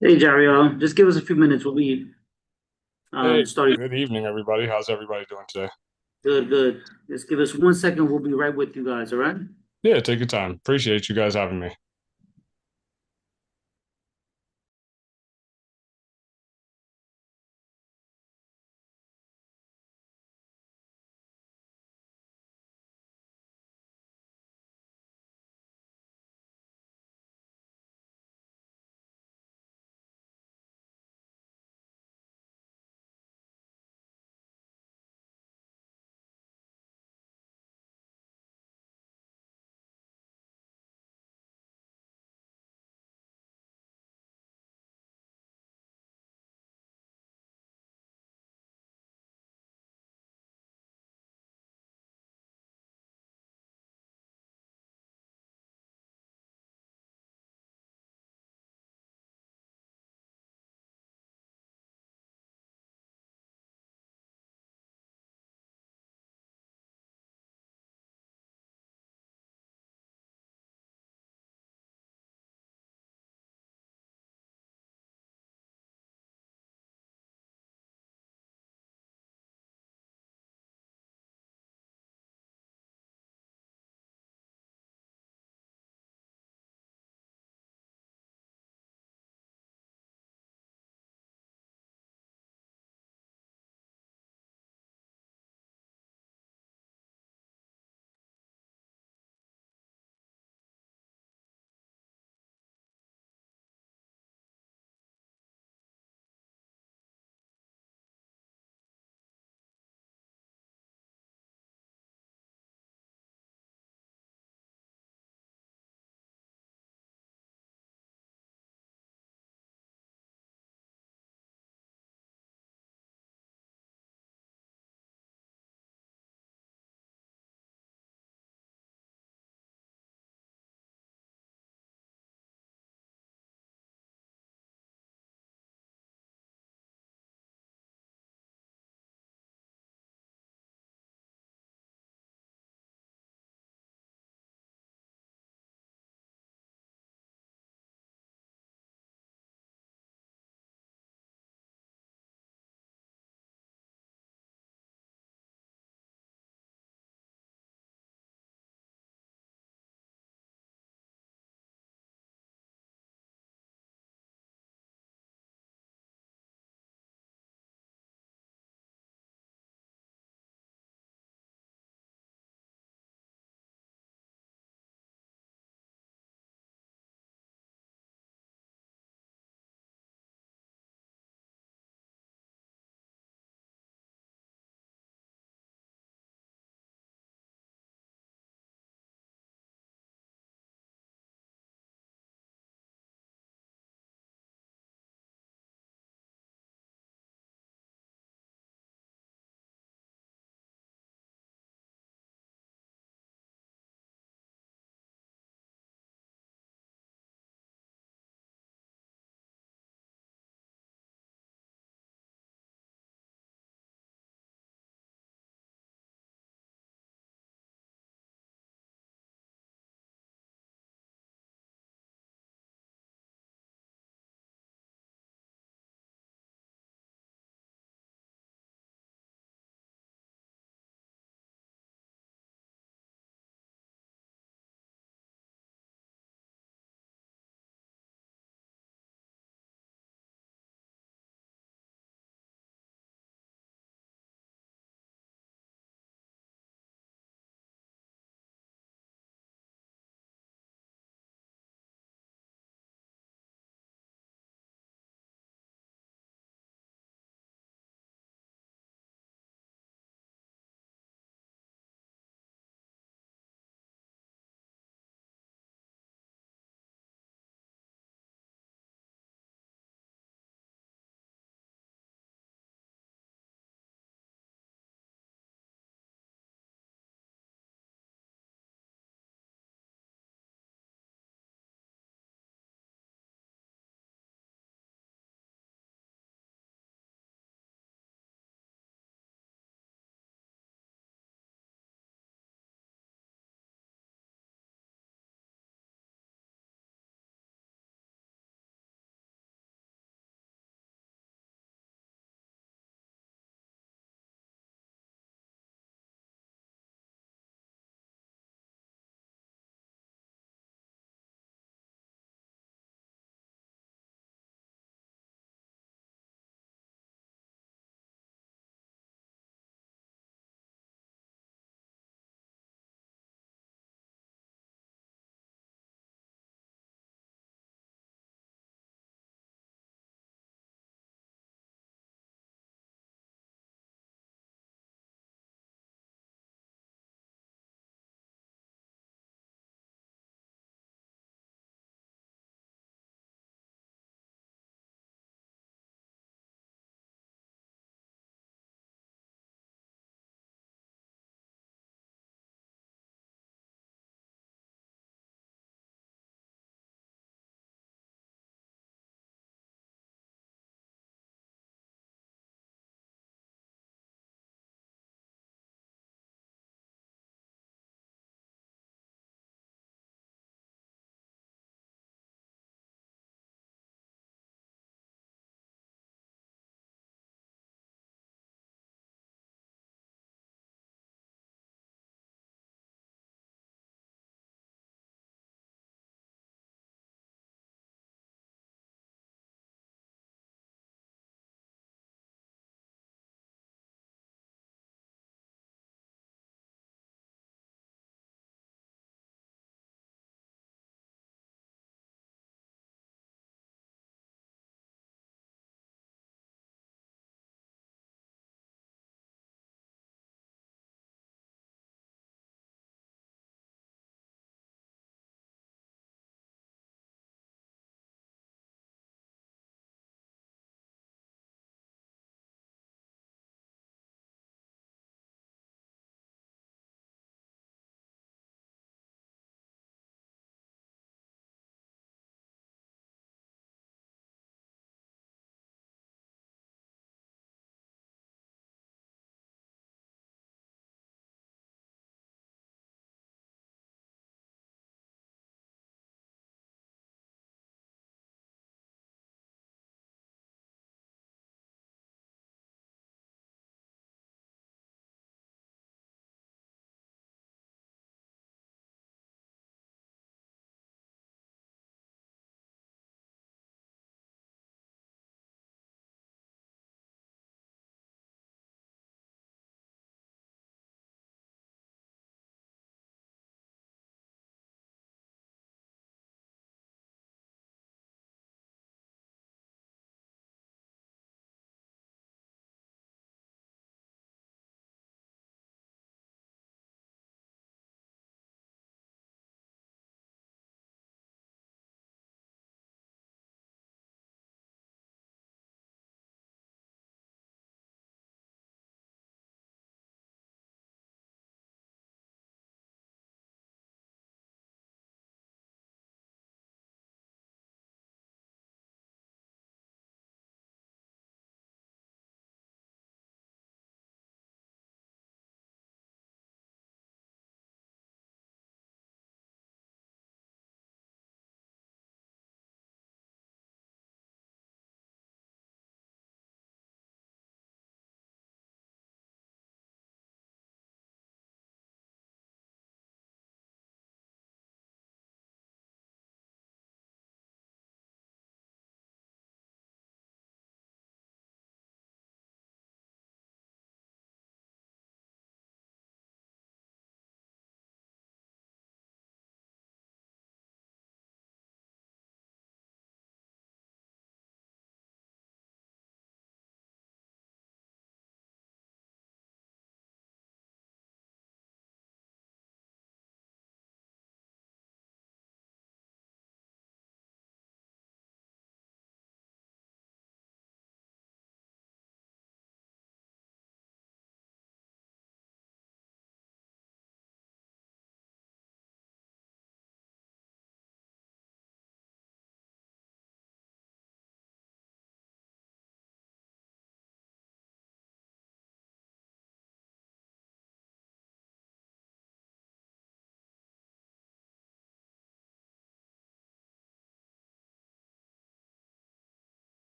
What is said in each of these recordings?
Hey, Jerry, just give us a few minutes. We'll be Hey, starting. good evening, everybody. How's everybody doing today? Good, good. Just give us 1 second. We'll be right with you guys, all right? Yeah, take your time. Appreciate you guys having me.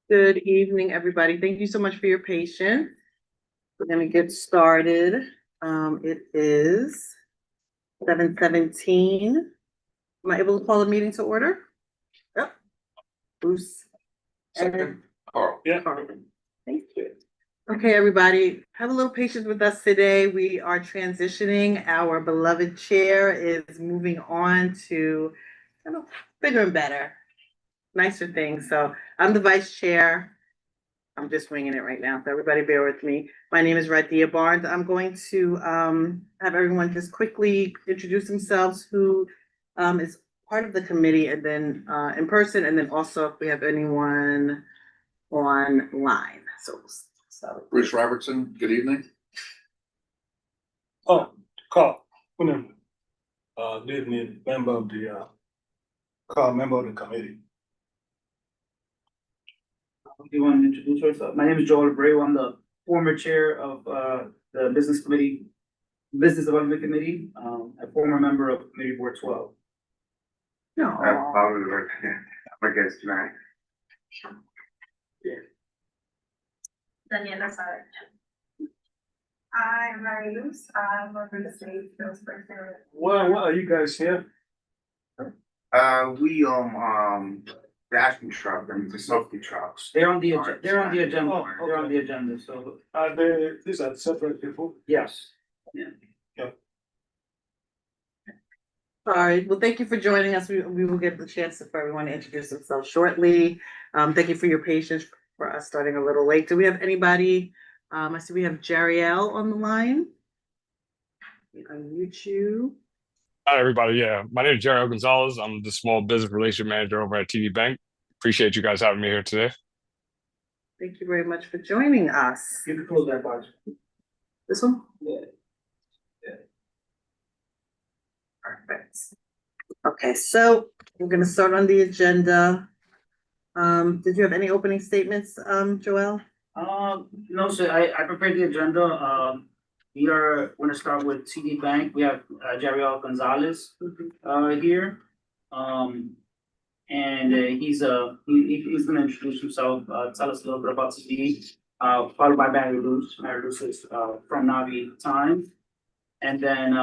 Good evening, everybody. Thank you so much for your patience. We're gonna get started. It is 7:17. Am I able to call the meeting to order? Yep. Bruce. And Carl. Yeah. Carmen. Thank you. Okay, everybody, have a little patience with us today. We are transitioning. Our beloved chair is moving on to, bigger and better, nicer things. So I'm the vice chair. I'm just winging it right now, so everybody bear with me. My name is Radia Barnes. I'm going to have everyone just quickly introduce themselves, who is part of the committee, and then in person, and then also if we have anyone online. So Bruce Robertson, good evening. Oh, Carl, good evening, member of the, Carl, member of the committee. Do you want to introduce yourself? My name is Joel Abreu. I'm the former chair of the Business Development Committee, a former member of Committee Board 12. no, My guest tonight. Daniela Saad. I'm Mary Luz. I'm a real estate salesperson. Well, what are you guys here? We the Ashton truck and the safety trucks. They're on the agenda. They're on the agenda. Oh, They're on okay. the agenda. So Are they, these are separate people? yes. all right. Well, thank you for joining us. We will get the chance for everyone to introduce themselves shortly. Thank you for your patience for us starting a little late. Do we have anybody? I see we have Jariel on the line. Unmute you. Hi, everybody. Yeah, my name is Jerry Gonzalez. I'm the small business relationship manager over at TD Bank. Appreciate you guys having me here today. Thank you very much for joining us. You can close that box. This one? Yeah. Perfect. Okay, so we're gonna start on the agenda. Did you have any opening statements, Joelle? No, sir. I prepared the agenda. We are going to start with TD Bank. We have Jariel Gonzalez here. And he's he's going to introduce himself, tell us a little bit about TD, followed by Mary Luz. Mary Luz is from Navi Time. And then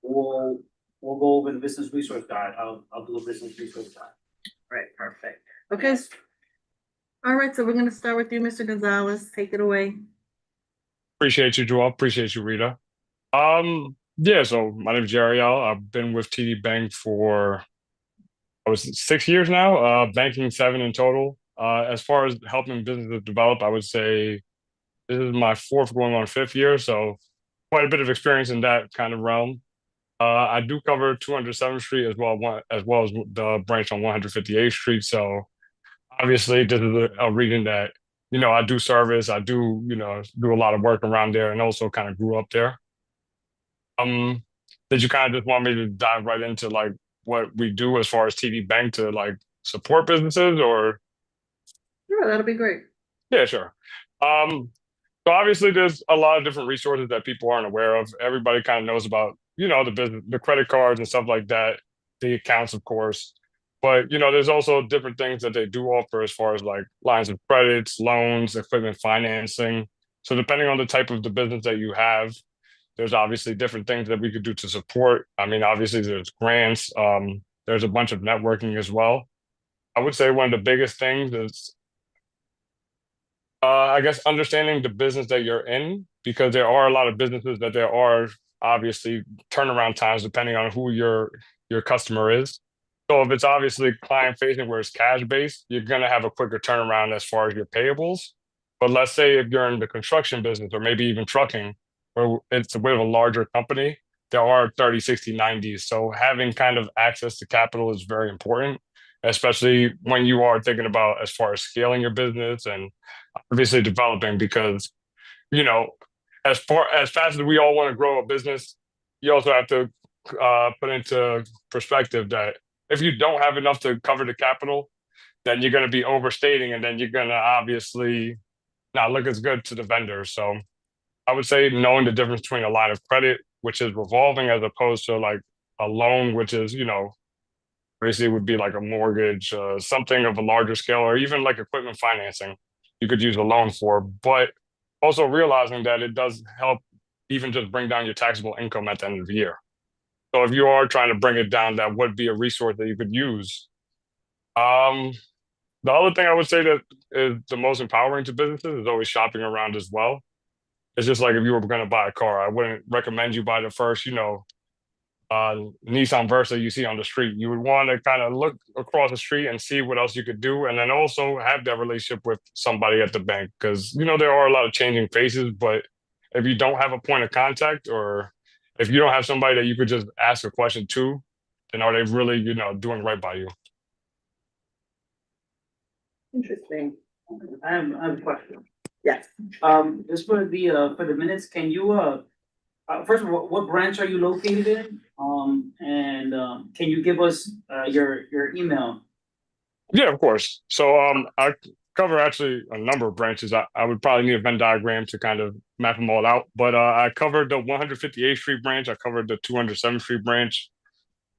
we'll go over the business resource guide. I'll do a business resource guide. Right, perfect. Okay. All right, so we're gonna start with you, Mr. Gonzalez. Take it away. Appreciate you, Joel. Appreciate you, Rita. Yeah, so my name is Jerry L. I've been with TD Bank for I was 6 years now, banking 7 in total. As far as helping businesses develop, I would say this is my 4th going on 5th year, so quite a bit of experience in that kind of realm. I do cover 207th Street as well as the branch on 158th Street. So obviously, this is a region that I do service. I do do a lot of work around there, and also kind of grew up there. Um, did you kind of just want me to dive right into like what we do as far as TD Bank to like support businesses, or? Sure, that'll be great. Yeah, sure. So obviously there's a lot of different resources that people aren't aware of. Everybody kind of knows about, the business, the credit cards and stuff like that, the accounts, of course. But there's also different things that they do offer as far as like lines of credits, loans, equipment financing. So depending on the type of the business that you have, there's obviously different things that we could do to support. I mean, obviously there's grants, there's a bunch of networking as well. I would say one of the biggest things is I guess understanding the business that you're in, because there are a lot of businesses that there are obviously turnaround times depending on who your customer is. So if it's obviously client facing where it's cash based, you're going to have a quicker turnaround as far as your payables. But let's say if you're in the construction business or maybe even trucking, where it's a bit of a larger company, there are 30, 60, 90s. So having kind of access to capital is very important, especially when you are thinking about as far as scaling your business and obviously developing, because as fast as we all want to grow a business, you also have to put into perspective that if you don't have enough to cover the capital, then you're going to be overstating, and then you're going to obviously not look as good to the vendors. So I would say knowing the difference between a line of credit, which is revolving, as opposed to like a loan, which is Basically, it would be like a mortgage, something of a larger scale, or even like equipment financing you could use a loan for. But also realizing that it does help even just bring down your taxable income at the end of the year. So if you are trying to bring it down, that would be a resource that you could use. Um, the other thing I would say that is the most empowering to businesses is always shopping around as well. It's just like if you were going to buy a car, I wouldn't recommend you buy the first, Nissan Versa you see on the street. You would want to kind of look across the street and see what else you could do, and then also have that relationship with somebody at the bank because there are a lot of changing faces. But if you don't have a point of contact, or if you don't have somebody that you could just ask a question to, then are they really doing right by you? Interesting. I have a question. Yes. Just for the minutes, can you, first of all, what branch are you located in? And, can you give us, your email? Yeah, of course. So I cover actually a number of branches. I would probably need a Venn diagram to kind of map them all out. But I covered the 158th Street branch. I covered the 207th Street branch.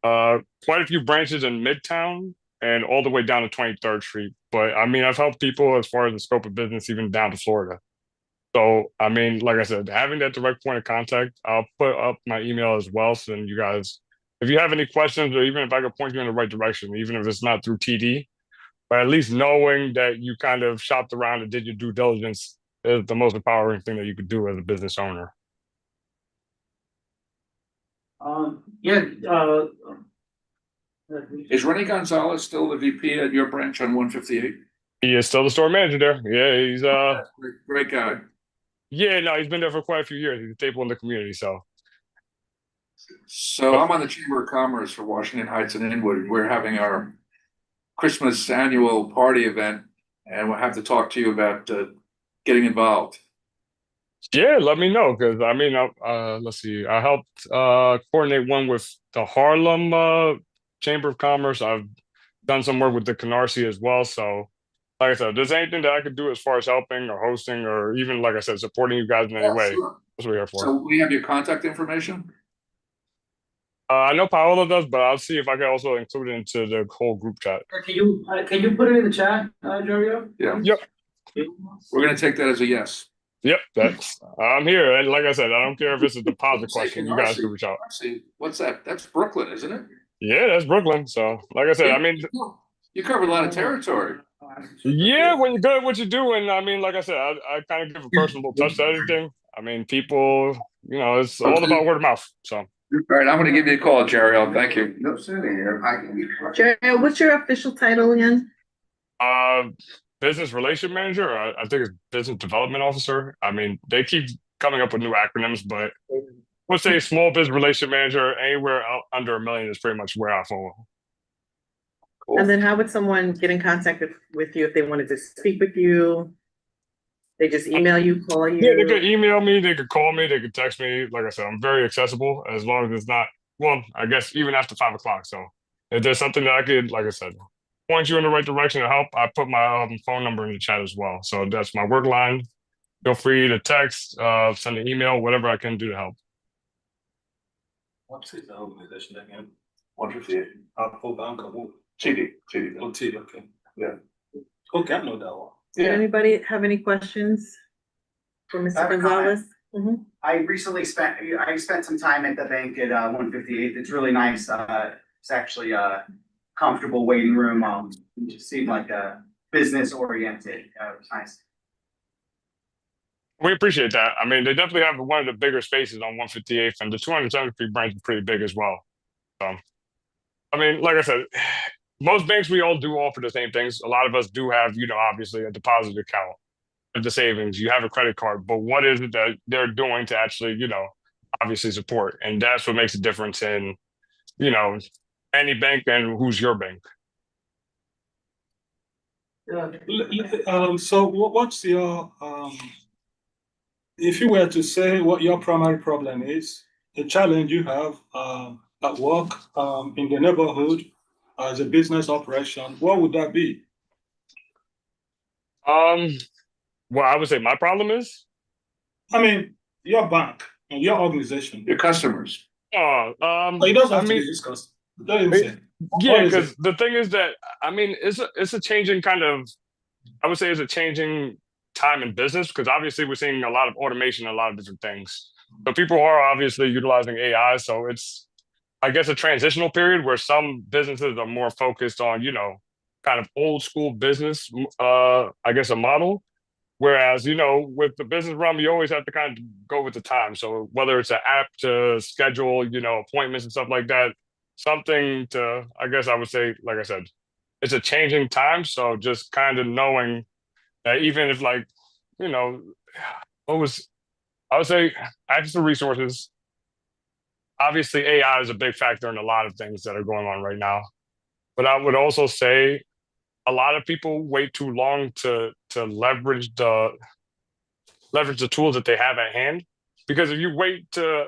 Quite a few branches in Midtown and all the way down to 23rd Street. But I mean, I've helped people as far as the scope of business, even down to Florida. So I mean, like I said, having that direct point of contact, I'll put up my email as well. So then you guys, if you have any questions, or even if I could point you in the right direction, even if it's not through TD, but at least knowing that you kind of shopped around and did your due diligence is the most empowering thing that you could do as a business owner. Yeah, Is Rennie Gonzalez still the VP at your branch on 158? He is still the store manager there. Yeah, he's Great guy. yeah, no, he's been there for quite a few years. He's a staple in the community. So So I'm on the Chamber of Commerce for Washington Heights and Inwood, and we're having our Christmas annual party event, and we'll have to talk to you about getting involved. yeah, let me know because I mean, let's see, I helped coordinate one with the Harlem Chamber of Commerce. I've done some work with the Canarsie as well. So, like I said, if there's anything that I could do as far as helping or hosting or even, like I said, supporting you guys in any Yeah, way, sure. that's what we're here for. So we have your contact information? I know Paola does, but I'll see if I can also include it into the whole group chat. can you put it in the chat, Dario? Yeah. Yep. We're going to take that as a yes. Yep, I'm here. And like I said, I don't care if it's a deposit Say question. You guys can reach out. Canarsie. What's that? That's Brooklyn, isn't it? Yeah, that's Brooklyn. So, like I said, I mean, You cover a lot of territory. yeah, when you're good at what you do, and I mean, like I said, I kind of give a personal touch to everything. I mean, people, it's all about word of mouth. So, All right, I'm going to give you a call, Jerry. Thank you. No, sir, I can be. Jerry, what's your official title again? business relation manager, I think it's business development officer. I mean, they keep coming up with new acronyms, but let's say small business relation manager, anywhere under $1 million is pretty much where I fall. Cool. And then how would someone get in contact with you if they wanted to speak with you? They just email you, call you? Yeah, they could email me, they could call me, they could text me. Like I said, I'm very accessible as long as it's not, well, I guess even after 5 o'clock. So if there's something that I could, like I said, point you in the right direction to help, I put my phone number in the chat as well. So that's my work line. Feel free to text, send an email, whatever I can do to help. What's the organization again? 158. Full bank or what? TD. Oh, T, okay. Yeah. Okay, I know that one. Did anybody have any questions for I Mr. have a Gonzalez? Mhm. I recently spent some time at the bank at 158. It's really nice. It's actually a comfortable waiting room. It just seemed like a business oriented. It was nice. We appreciate that. I mean, they definitely have one of the bigger spaces on 158th, and the 270th Street branch is pretty big as well. So, I mean, like I said, most banks, we all do offer the same things. A lot of us do have, obviously a deposit account, the savings, you have a credit card, but what is it that they're doing to actually, obviously support? And that's what makes a difference in, any bank and who's your bank. So what's your, if you were to say what your primary problem is, the challenge you have at work, in the neighborhood, as a business operation, what would that be? Well, I would say my problem is, I mean, your bank and your organization. Your customers. But it doesn't have to be mean, discussed. Don't even say. Yeah, is it? because the thing is that I mean, it's a changing kind of. I would say it's a changing time in business because obviously we're seeing a lot of automation, a lot of different things. So people are obviously utilizing AI. So it's, I guess, a transitional period where some businesses are more focused on, kind of old school business, I guess, a model. Whereas, with the business realm, you always have to kind of go with the time. So whether it's an app to schedule, appointments and stuff like that, something to, I guess I would say, like I said, it's a changing time. So just kind of knowing that even if like, you know, what was, I would say access to resources, obviously AI is a big factor in a lot of things that are going on right now. But I would also say a lot of people wait too long to leverage the tools that they have at hand. Because if you wait to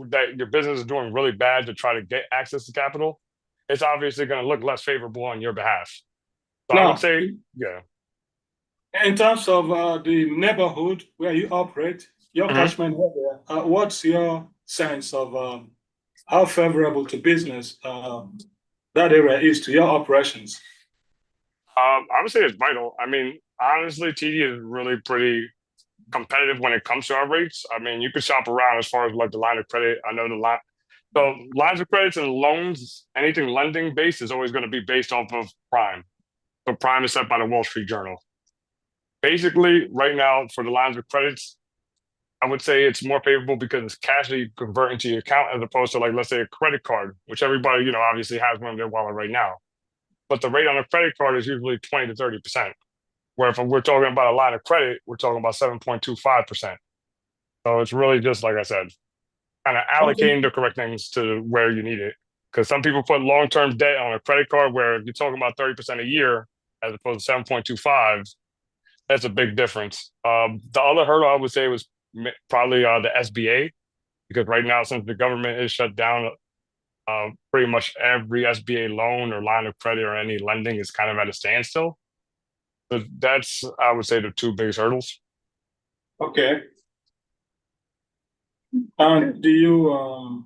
that your business is doing really bad to try to get access to capital, it's obviously going to look less favorable on your behalf. So I would Now, say, yeah. in terms of the neighborhood where you operate, your Mhm. catchment area, what's your sense of how favorable to business that area is to your operations? I would say it's vital. I mean, honestly, TD is really pretty competitive when it comes to our rates. I mean, you can shop around as far as like the line of credit. I know the line. So lines of credits and loans, anything lending based is always going to be based off of prime. So prime is set by the Wall Street Journal. Basically, right now for the lines of credits, I would say it's more favorable because it's cash that you convert into your account as opposed to like let's say a credit card, which everybody obviously has one in their wallet right now. But the rate on a credit card is usually 20 to 30%. Where if we're talking about a line of credit, we're talking about 7.25%. So it's really just like I said, kind of Okay. allocating the correct things to where you need it. Because some people put long-term debt on a credit card where if you're talking about 30% a year as opposed to 7.25, that's a big difference. The other hurdle I would say was probably the SBA, because right now, since the government is shut down, pretty much every SBA loan or line of credit or any lending is kind of at a standstill. But that's, I would say, the two biggest hurdles. Okay. And do you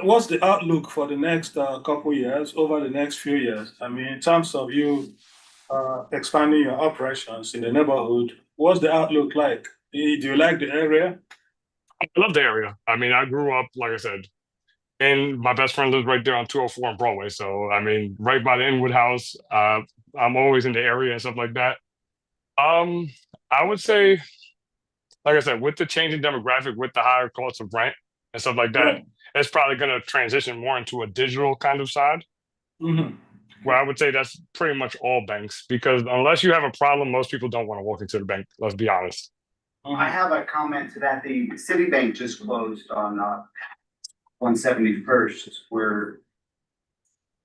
what's the outlook for the next couple years, over the next few years? I mean, in terms of you expanding your operations in the neighborhood, what's the outlook like? Do you like the area? I love the area. I mean, I grew up, like I said, and my best friend lives right there on 204 on Broadway. So, I mean, right by the Inwood House. I'm always in the area and stuff like that. Um, I would say, like I said, with the changing demographic, with the higher cost of rent and stuff like that, Right. it's probably going to transition more into a digital kind of side. Mm-hmm. Where I would say that's pretty much all banks because unless you have a problem, most people don't want to walk into the bank. Let's be honest. I have a comment to that. The Citibank just closed on 171st where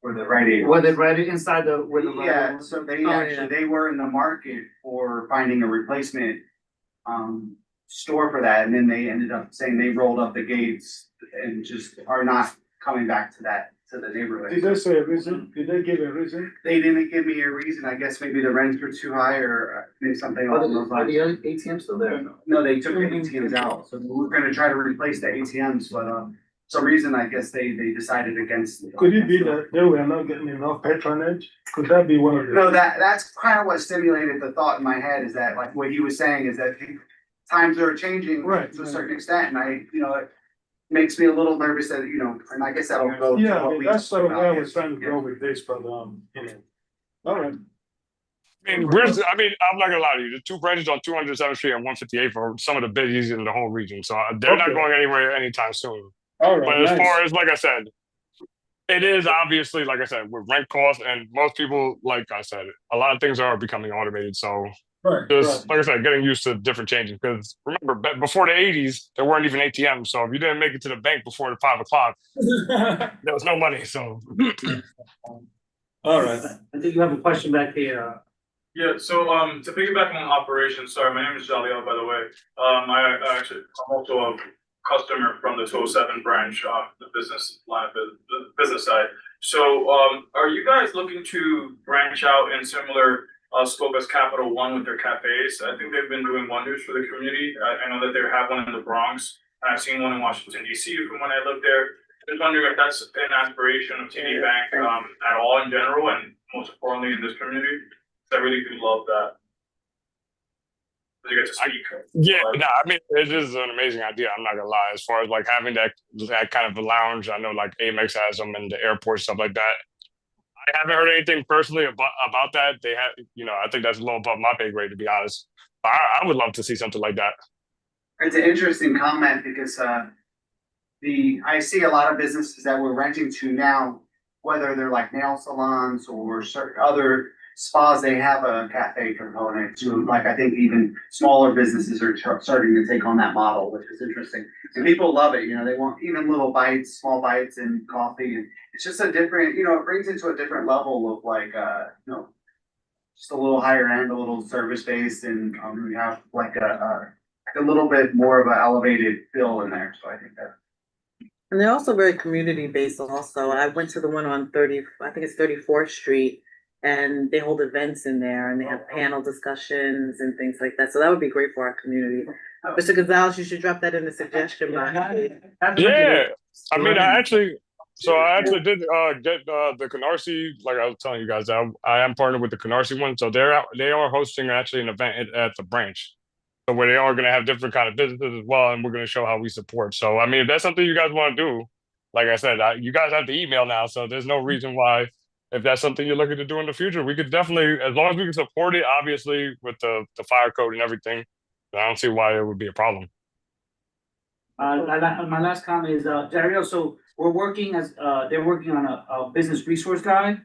the Rite Aid. Was it right inside the, where the? Yeah, so they Oh, actually, yeah. they were in the market for finding a replacement store for that, and then they ended up saying they rolled up the gates and just are not coming back to the neighborhood. Did they say a reason? Did they give a reason? They didn't give me a reason. I guess maybe the rents were too high or maybe something along those Are lines. the ATMs still there? No, they took the ATMs out, so we were gonna try to replace the ATMs, but some reason I guess they decided against. Could it be that they were not getting enough patronage? Could that be one of the? No, that's kind of what stimulated the thought in my head is that like what he was saying is that times are changing Right. to a certain extent, and it makes me a little nervous that, and I guess that'll go. to Yeah, what we that's sort of talked where I about. was trying to go with this, but all right. I mean, I'm not gonna lie to you. The two branches on 207th Street and 158 are some of the busiest in the whole region, so they're not Okay. going anywhere anytime soon. All right, But as nice. far as like I said, it is obviously like I said with rent costs and most people, like I said, a lot of things are becoming automated. So Right, just like I said, getting used to different changes. Because remember, before the '80s, there weren't even ATMs. So if you didn't make it to the bank before the 5 o'clock, right. there was no money. So All right. I think you have a question back here. Yeah, so to piggyback on operations, sorry, my name is Jaleel, by the way. I'm also a customer from the 207 branch, the business line of the business side. So are you guys looking to branch out in similar scope as Capital One with their cafes? I think they've been doing wonders for the community. I know that they have one in the Bronx, and I've seen one in Washington DC from when I lived there. Just wondering if that's an aspiration of TD Bank, at all in general, and most importantly in this community. I really do love that. You get to speak. Yeah, no, I mean it is an amazing idea. I'm not gonna lie. As far as like having that kind of a lounge, I know like Amex has them in the airport, stuff like that. I haven't heard anything personally about that. They have, I think that's a little above my pay grade to be honest. I would love to see something like that. It's an interesting comment because I see a lot of businesses that we're renting to now, whether they're like nail salons or certain other spas, they have a cafe component to, like, I think even smaller businesses are starting to take on that model, which is interesting. So people love it, they want even little bites, small bites and coffee, and it's just a different, it brings it to a different level of like, just a little higher end, a little service based, and you have like a little bit more of an elevated feel in there, so I think that. And they're also very community based also. I went to the one on 30, I think it's 34th Street, and they hold events in there and they have panel discussions and things like that. So that would be great for our community. Mr. Gonzalez, you should drop that in the suggestion box. Yeah, I mean, I actually did get the Canarsie. Like I was telling you guys, I am partnered with the Canarsie one, so they are hosting actually an event at the branch. So where they are going to have different kind of businesses as well, and we're going to show how we support. So I mean, if that's something you guys want to do, like I said, you guys have the email now, so there's no reason why. If that's something you're looking to do in the future, we could definitely, as long as we can support it, obviously with the fire code and everything. I don't see why it would be a problem. My last comment is, Dario, so they're working on a business resource guide.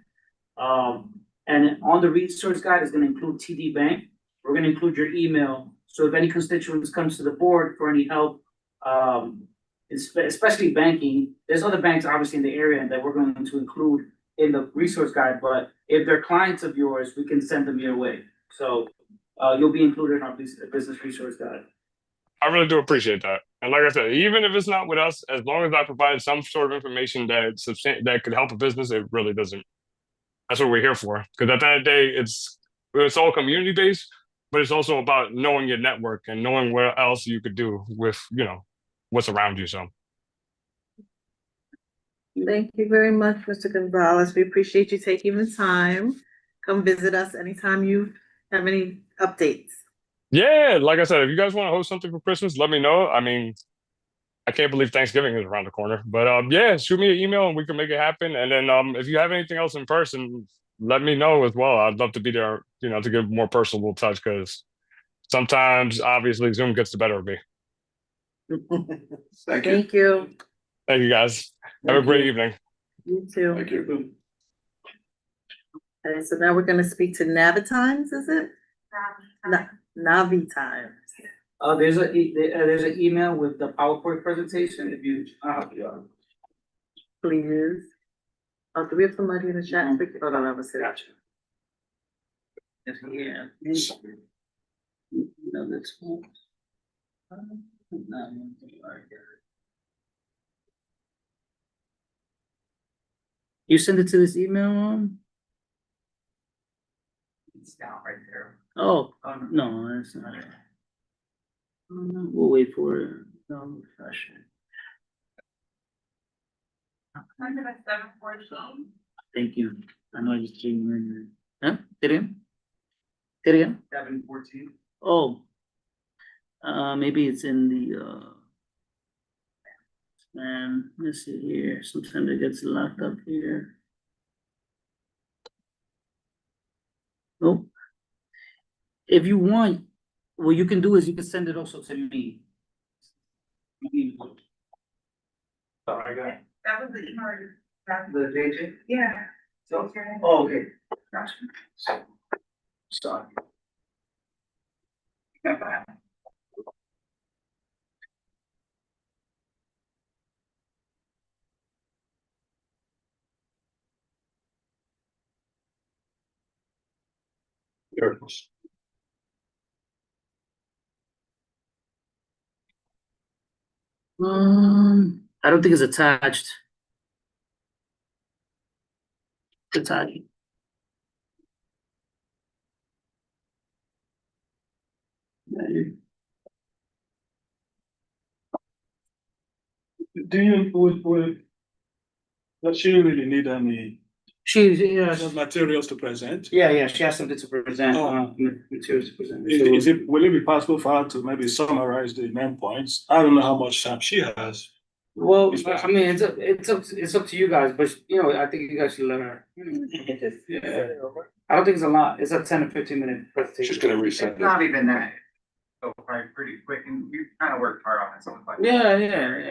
And on the resource guide is gonna include TD Bank. We're gonna include your email, so if any constituents comes to the board for any help, especially banking, there's other banks obviously in the area that we're going to include in the resource guide, but if they're clients of yours, we can send them your way. So, you'll be included in our business resource guide. I really do appreciate that. And like I said, even if it's not with us, as long as I provide some sort of information that could help a business, it really doesn't. That's what we're here for. Because at the end of the day, it's all community based, but it's also about knowing your network and knowing what else you could do with, what's around you. So Thank you very much, Mr. Gonzalez. We appreciate you taking the time. Come visit us anytime you have any updates. yeah, like I said, if you guys want to host something for Christmas, let me know. I mean, I can't believe Thanksgiving is around the corner. But yeah, shoot me an email and we can make it happen. And then if you have anything else in person, let me know as well. I'd love to be there, to give more personal touch because sometimes obviously Zoom gets the better of me. Thank you. Thank you. Thank you guys. Have a great evening. You too. Thank you. Okay, so now we're gonna speak to Navitimes, is it? Navitimes. There's an email with the PowerPoint presentation, if you, Please. Oh, do we have somebody in the chat? Oh, no, that was it. yeah. No, that's one. You send it to this email? It's down right there. Oh, no, that's not it. We'll wait for it. No, refresh it. Under the 714. Thank you. I know I just came in. Huh? Say it again? Say it again? 714. Oh. Maybe it's in the, let's see here. Sometimes it gets locked up here. Nope. If you want, what you can do is you can send it also to me. Sorry, go ahead. That was the email. The JJ? Yeah. So, oh, okay. Gotcha. Sorry. I don't think it's attached. It's attached. Do you, would Does she really need any Yeah, materials to present? yeah, she has something to present, Oh. materials to present. Will it be possible for her to maybe summarize the main points? I don't know how much time she has. Well, I mean, it's up to you guys, but you know, I think you guys should let her. Yeah. I don't think it's a lot. It's a 10 or 15 minute presentation. She's gonna resend It's it. not even that. So probably pretty quick, and you kind of worked hard on it, so. Yeah.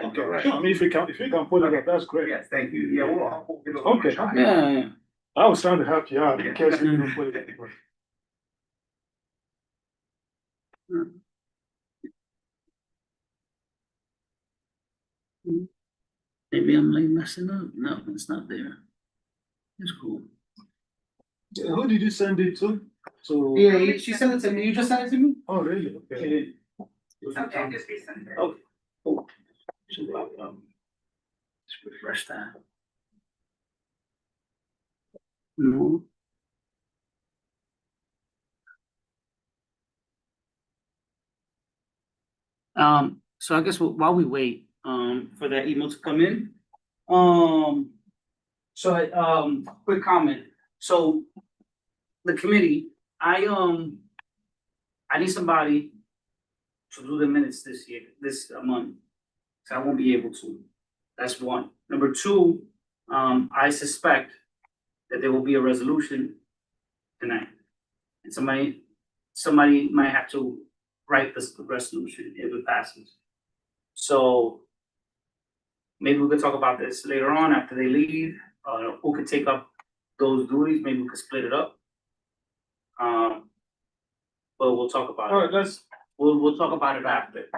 Okay, sure. I mean, if you can put it up, that's great. Yes, thank you. Yeah, we'll give it a little Okay. shot. Yeah. I was trying to help you out in case you didn't put it up. Maybe I'm like messing up. No, it's not there. It's cool. Who did you send it to? So. Yeah, she sent it to me. You just sent it to me? Oh, really? Okay. Okay, just resend it. Okay. Cool. Should let's refresh that. No. So I guess while we wait, for that email to come in, quick comment. So the committee, I need somebody to do the minutes this year, this month. So I won't be able to. That's one. Number two, I suspect that there will be a resolution tonight. And somebody might have to write this resolution if it passes. So maybe we could talk about this later on after they leave, who could take up those duties, maybe we could split it up. But we'll talk about it. All right, We'll talk about it after.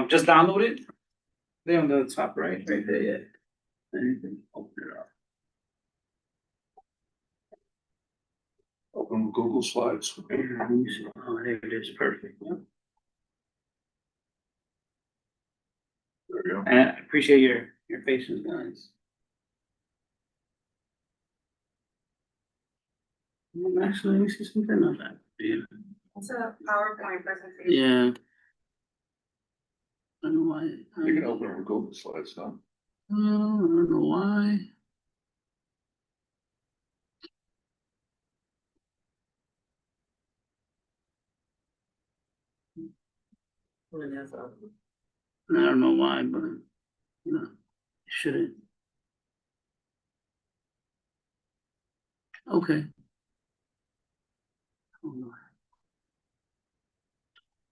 Just download it. There on the top right there, yeah. And you can open it up. Open Google Slides. Oh, there it is, perfect. Yeah. There you go. And I appreciate your patience, guys. Actually, let me see something on that. Yeah. It's a PowerPoint presentation. Yeah. I don't know why. You can open it with Google Slides now. I don't know why. I don't know why, but you know, it shouldn't. Okay.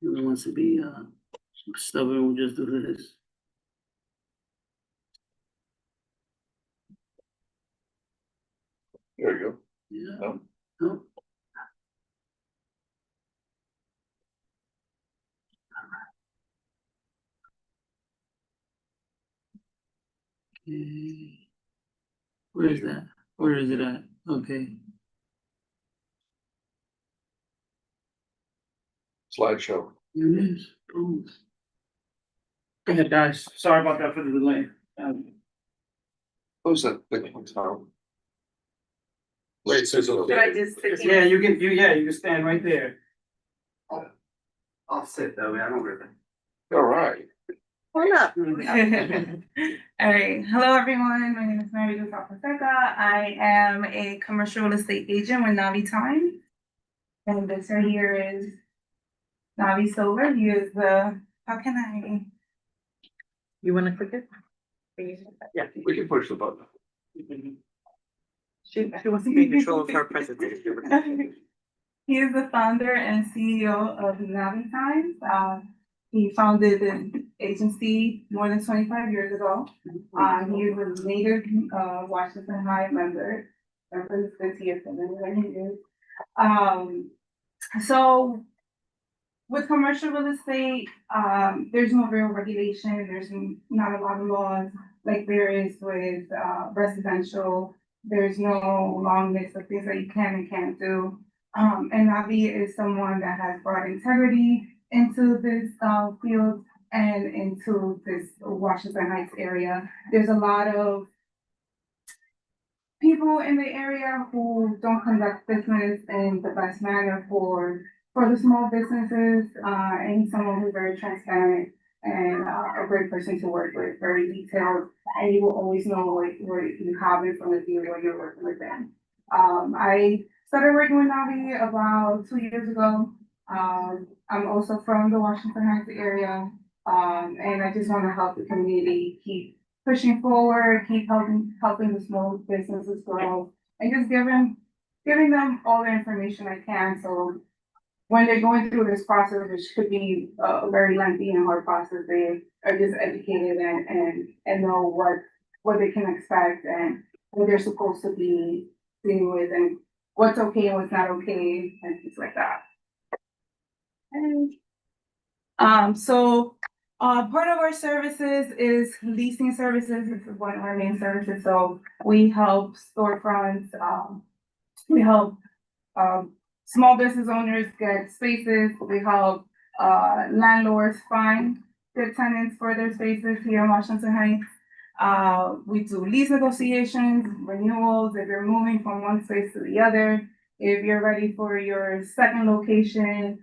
Who wants to be stubborn? We'll just do this. There you go. Yeah. No. No. Okay. Where is that? Where is it at? Okay. Slideshow. Here it is. Boom. Go ahead, guys. Sorry about that for the delay. Close that thing on top. Wait, so it's okay. Should I just? Yeah, you can stand right there. I'll sit though, I don't really. All right. Hold up. All right. Hello, everyone. My name is Mary Lou Fonseca. I am a commercial real estate agent with Navi Time. And this right here is Navi Silver. He is the, how can I? You wanna click it? Yeah. We can push the button. She wants to be in control of her presentation. He is the founder and CEO of Navi Times. He founded an agency more than 25 years ago. He is a native Washington High member. Represents good TSN, where he is. So with commercial real estate, there's no real regulation. There's not a lot of laws like there is with residential. There's no long list of things that you can and can't do. And Navi is someone that has brought integrity into this field and into this Washington Heights area. There's a lot of people in the area who don't conduct business in the best manner for the small businesses, and he's someone who's very transparent and a great person to work with, very detailed, and you will always know what you have in front of you when you're working with them. I started working with Navi about 2 years ago. I'm also from the Washington Heights area, and I just want to help the community keep pushing forward, keep helping the small businesses grow, and just giving them all the information I can. So when they're going through this process, which could be a very lengthy and hard process, they are just educated and know what they can expect and what they're supposed to be dealing with and what's okay and what's not okay and things like that. And part of our services is leasing services. This is one of our main services. So we help storefronts, we help small business owners get spaces. We help landlords find good tenants for their spaces here in Washington Heights. We do lease negotiations, renewals, if you're moving from one space to the other, if you're ready for your second location,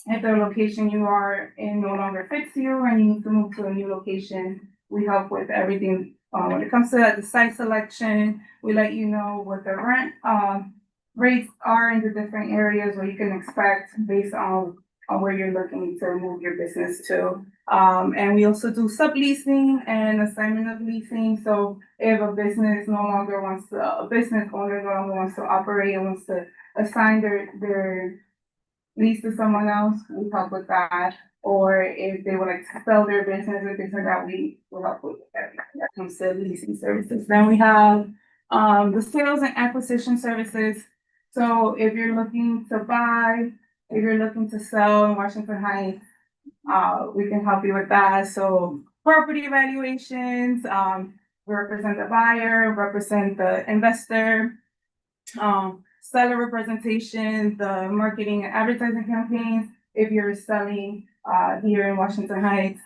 if the location you are in no longer fits you and you need to move to a new location, we help with everything. When it comes to the site selection, we let you know what the rent rates are in the different areas where you can expect based on where you're looking to move your business to. And we also do subleasing and assignment of leasing. So if a business a business owner no longer wants to operate and wants to assign their lease to someone else, we help with that. Or if they would like to sell their business or things like that, we will help with everything that comes to leasing services. Then we have the sales and acquisition services. So if you're looking to buy, if you're looking to sell in Washington Heights, we can help you with that. So property evaluations, we represent the buyer, represent the investor, seller representation, the marketing and advertising campaigns, if you're selling here in Washington Heights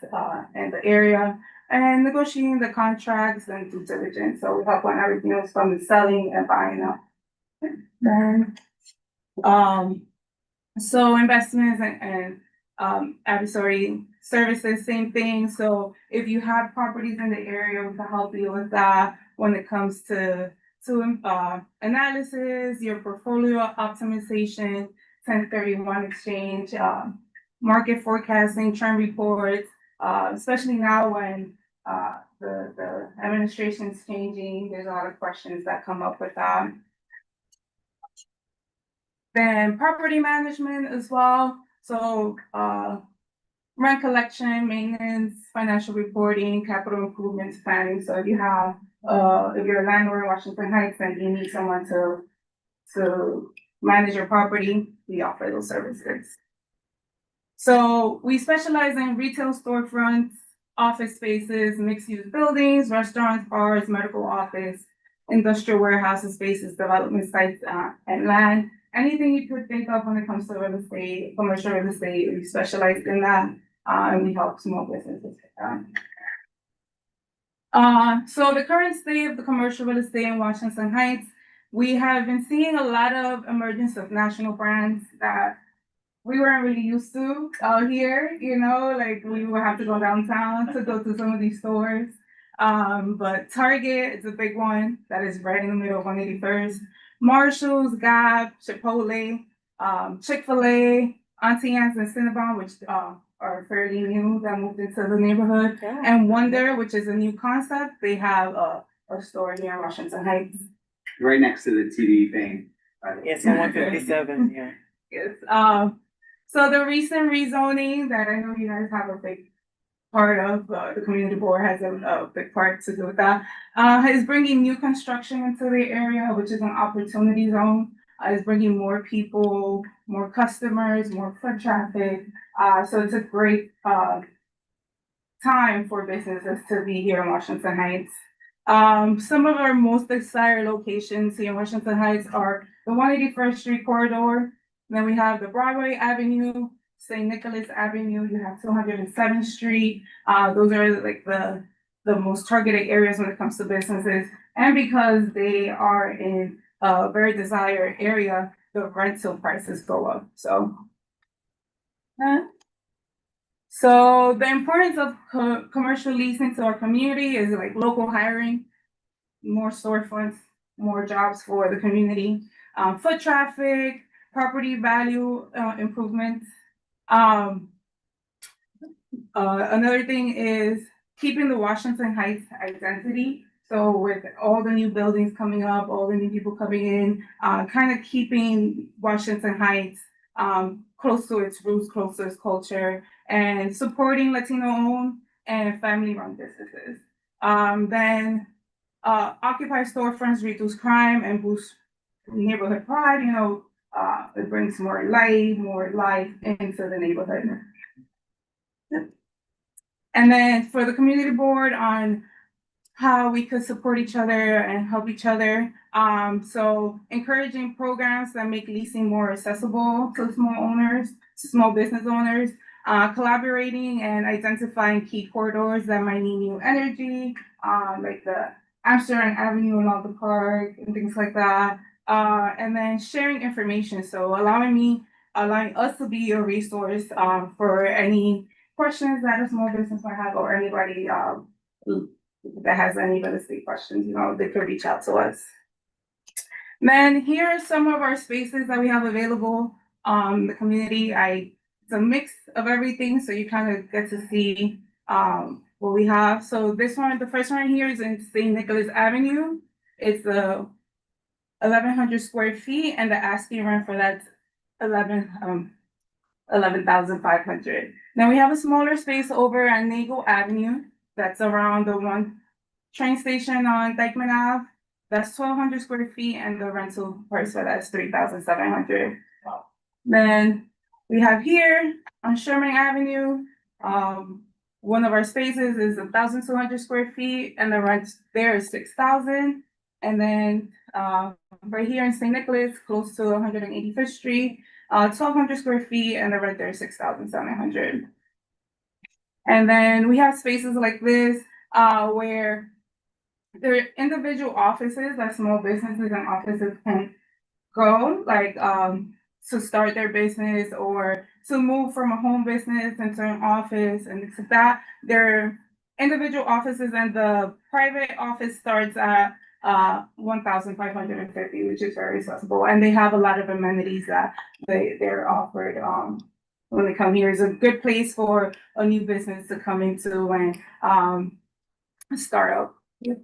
and the area, and negotiating the contracts and due diligence. So we help on everything else from the selling and buying up. Then, so investments and advisory services, same thing. So if you have properties in the area, we can help you with that when it comes to analysis, your portfolio optimization, 1031 exchange, market forecasting, trend reports, especially now when the administration is changing. There's a lot of questions that come up with that. Then property management as well. So rent collection, maintenance, financial reporting, capital improvements planning. So if you have if you're a landlord in Washington Heights and you need someone to manage your property, we offer those services. So we specialize in retail storefronts, office spaces, mixed-use buildings, restaurants, bars, medical office, industrial warehouses, spaces, development sites, and land. Anything you could think of when it comes to real estate, commercial real estate, we specialize in that, and we help small businesses. So the current state of the commercial real estate in Washington Heights, we have been seeing a lot of emergence of national brands that we weren't really used to out here, like we would have to go downtown to go to some of these stores. But Target is a big one that is right in the middle of 181st. Marshall's, Gap, Chipotle, Chick-fil-A, Auntie Anne's and Cinnabon, which are fairly new that moved into the neighborhood. Yeah. And Wonder, which is a new concept. They have a store here in Washington Heights. Right next to the TV thing. Yes, on 157, yeah. Yes. So the recent rezoning that I know you guys have a big part of, the community board has a big part to do with that, is bringing new construction into the area, which is an opportunity zone. Is bringing more people, more customers, more foot traffic. So it's a great time for businesses to be here in Washington Heights. Some of our most desired locations here in Washington Heights are the 181st Street corridor. Then we have the Broadway Avenue, St. Nicholas Avenue. You have 207th Street. Those are like the most targeted areas when it comes to businesses. And because they are in a very desired area, the rental prices go up. So So the importance of commercial leasing to our community is like local hiring, more storefronts, more jobs for the community, foot traffic, property value improvements. Another thing is keeping the Washington Heights identity. So with all the new buildings coming up, all the new people coming in, kind of keeping Washington Heights close to its roots, close to its culture, and supporting Latino-owned and family-run businesses. Then occupy storefronts reduce crime and boost neighborhood pride. It brings more life into the neighborhood. And then for the community board on how we could support each other and help each other. So encouraging programs that make leasing more accessible to small business owners, collaborating and identifying key corridors that might need new energy, like the Amsterdam Avenue and all the park and things like that. And then sharing information. So allowing us to be a resource for any questions that a small business might have or anybody that has any real estate questions, they could reach out to us. Then here are some of our spaces that we have available. The community, it's a mix of everything, so you kind of get to see what we have. So this one, the first one here is in St. Nicholas Avenue. It's 1,100 square feet, and the asking rent for that's 11,500. Now we have a smaller space over at Nagel Avenue. That's around the one train station on Dykeman Ave. That's 1,200 square feet, and the rental price for that's 3,700. Then we have here on Sherman Avenue, one of our spaces is 1,200 square feet, and the rent there is 6,000. And then right here in St. Nicholas, close to 185th Street, 1,200 square feet, and the rent there is 6,700. And then we have spaces like this where there are individual offices that small businesses and offices can go, like to start their business or to move from a home business into an office and things like that. They're individual offices, and the private office starts at 1,550, which is very accessible, and they have a lot of amenities that they're offered when they come here. It's a good place for a new business to come into and start up. Yep.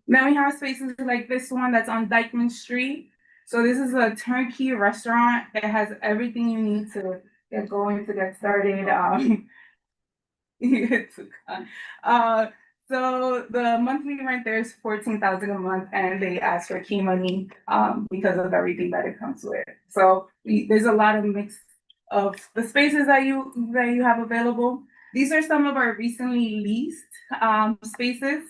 Then we have spaces like this one that's on Dykeman Street. So this is a turnkey restaurant that has everything you need to get going, to get started. So the monthly rent there is 14,000 a month, and they ask for key money because of everything that it comes with. So there's a lot of mix of the spaces that you have available. These are some of our recently leased spaces.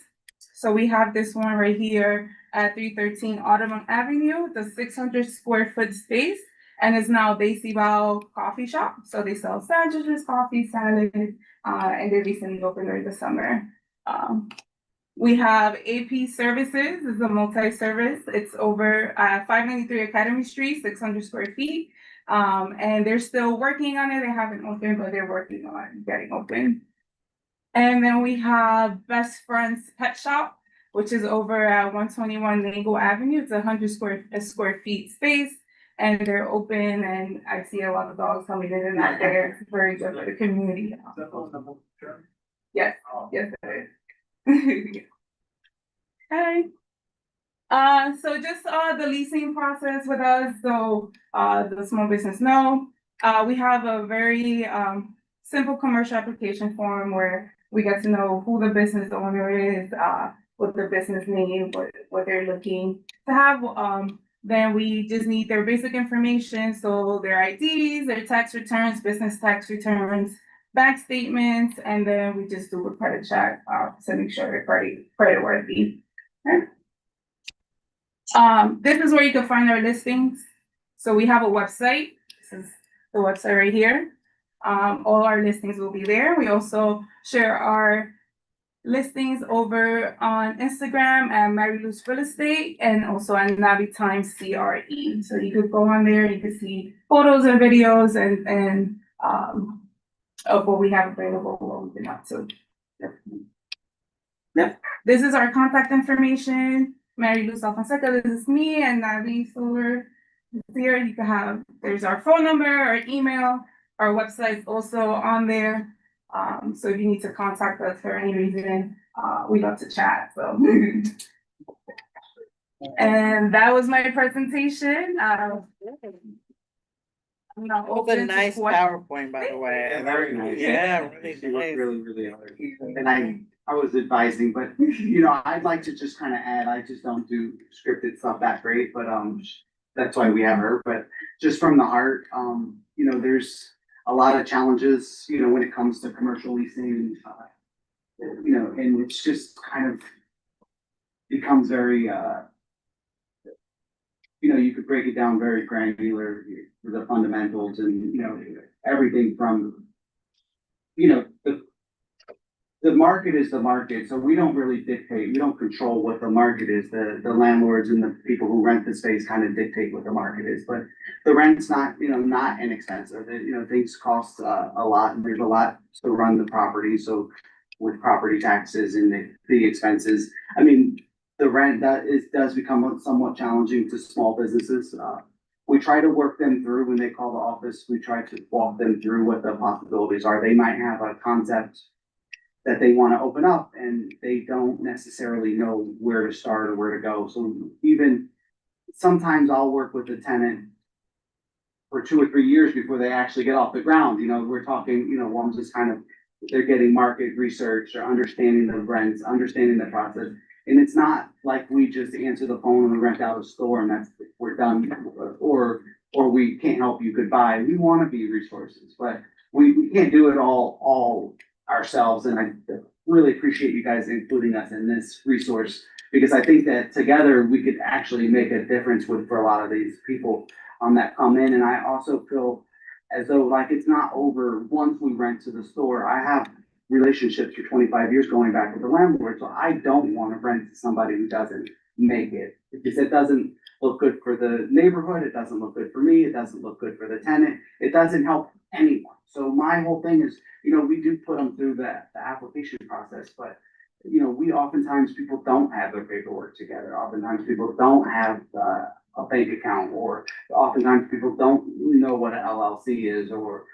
So we have this one right here at 313 Audubon Avenue, the 600 square foot space, and it's now Daisy Bao Coffee Shop. So they sell sandwiches, coffee, salad, and they recently opened during the summer. We have AP Services, is a multi-service. It's over 593 Academy Street, 600 square feet. And they're still working on it. They haven't opened, but they're working on getting open. And then we have Best Friends Pet Shop, which is over at 121 Nagel Avenue. It's 100 square feet space, and they're open, and I see a lot of dogs coming in and out there. It's very good for the community. Yes, yes, it is. Okay. So just the leasing process with us, so the small business know. We have a very simple commercial application form where we get to know who the business owner is, what their business name, what they're looking to have. Then we just need their basic information, so their IDs, their tax returns, business tax returns, bank statements, and then we just do a credit check to make sure they're credit worthy. Okay. This is where you can find our listings. So we have a website. This is the website right here. All our listings will be there. We also share our listings over on Instagram at Mary Lou's Real Estate and also at Navi Times CRE. So you could go on there, you can see photos and videos and of what we have available, what we've been up to. Yep. This is our contact information. Mary Luz Alfonseca, this is me, and Navi Solar is here. You can have, there's our phone number, our email, our website's also on there. So if you need to contact us for any reason, we love to chat, so. And that was my presentation. It was a nice PowerPoint, by the way. Yeah, very nice. Yeah, really She looked nice. really hard. And I was advising, but I'd like to just kind of add, I just don't do scripted stuff that great, but that's why we have her, but just from the heart, there's a lot of challenges, when it comes to commercial leasing, and it's just kind of becomes very, you could break it down very granular, the fundamentals and, everything from, the market is the market, so we don't really dictate, we don't control what the market is. The landlords and the people who rent the space kind of dictate what the market is, but the rent's not, not inexpensive. Things cost a lot, and there's a lot to run the property, so with property taxes and the expenses, I mean, the rent does become somewhat challenging to small businesses. We try to work them through when they call the office. We try to walk them through what the possibilities are. They might have a concept that they want to open up and they don't necessarily know where to start or where to go. So even sometimes I'll work with the tenant for 2 or 3 years before they actually get off the ground. We're talking, one just kind of, they're getting market research or understanding the rents, understanding the process. And it's not like we just answer the phone and we rent out a store and we're done, or we can't help you, goodbye. We want to be resources, but we can't do it all ourselves. And I really appreciate you guys including us in this resource, because I think that together we could actually make a difference for a lot of these people that come in. And I also feel as though like it's not over once we rent to the store. I have relationships for 25 years going back with the landlord, so I don't want to rent to somebody who doesn't make it, because it doesn't look good for the neighborhood, it doesn't look good for me, it doesn't look good for the tenant, it doesn't help anyone. So my whole thing is, we do put them through the application process, but we oftentimes people don't have their paperwork together. Oftentimes people don't have a bank account, or oftentimes people don't know what an LLC is, or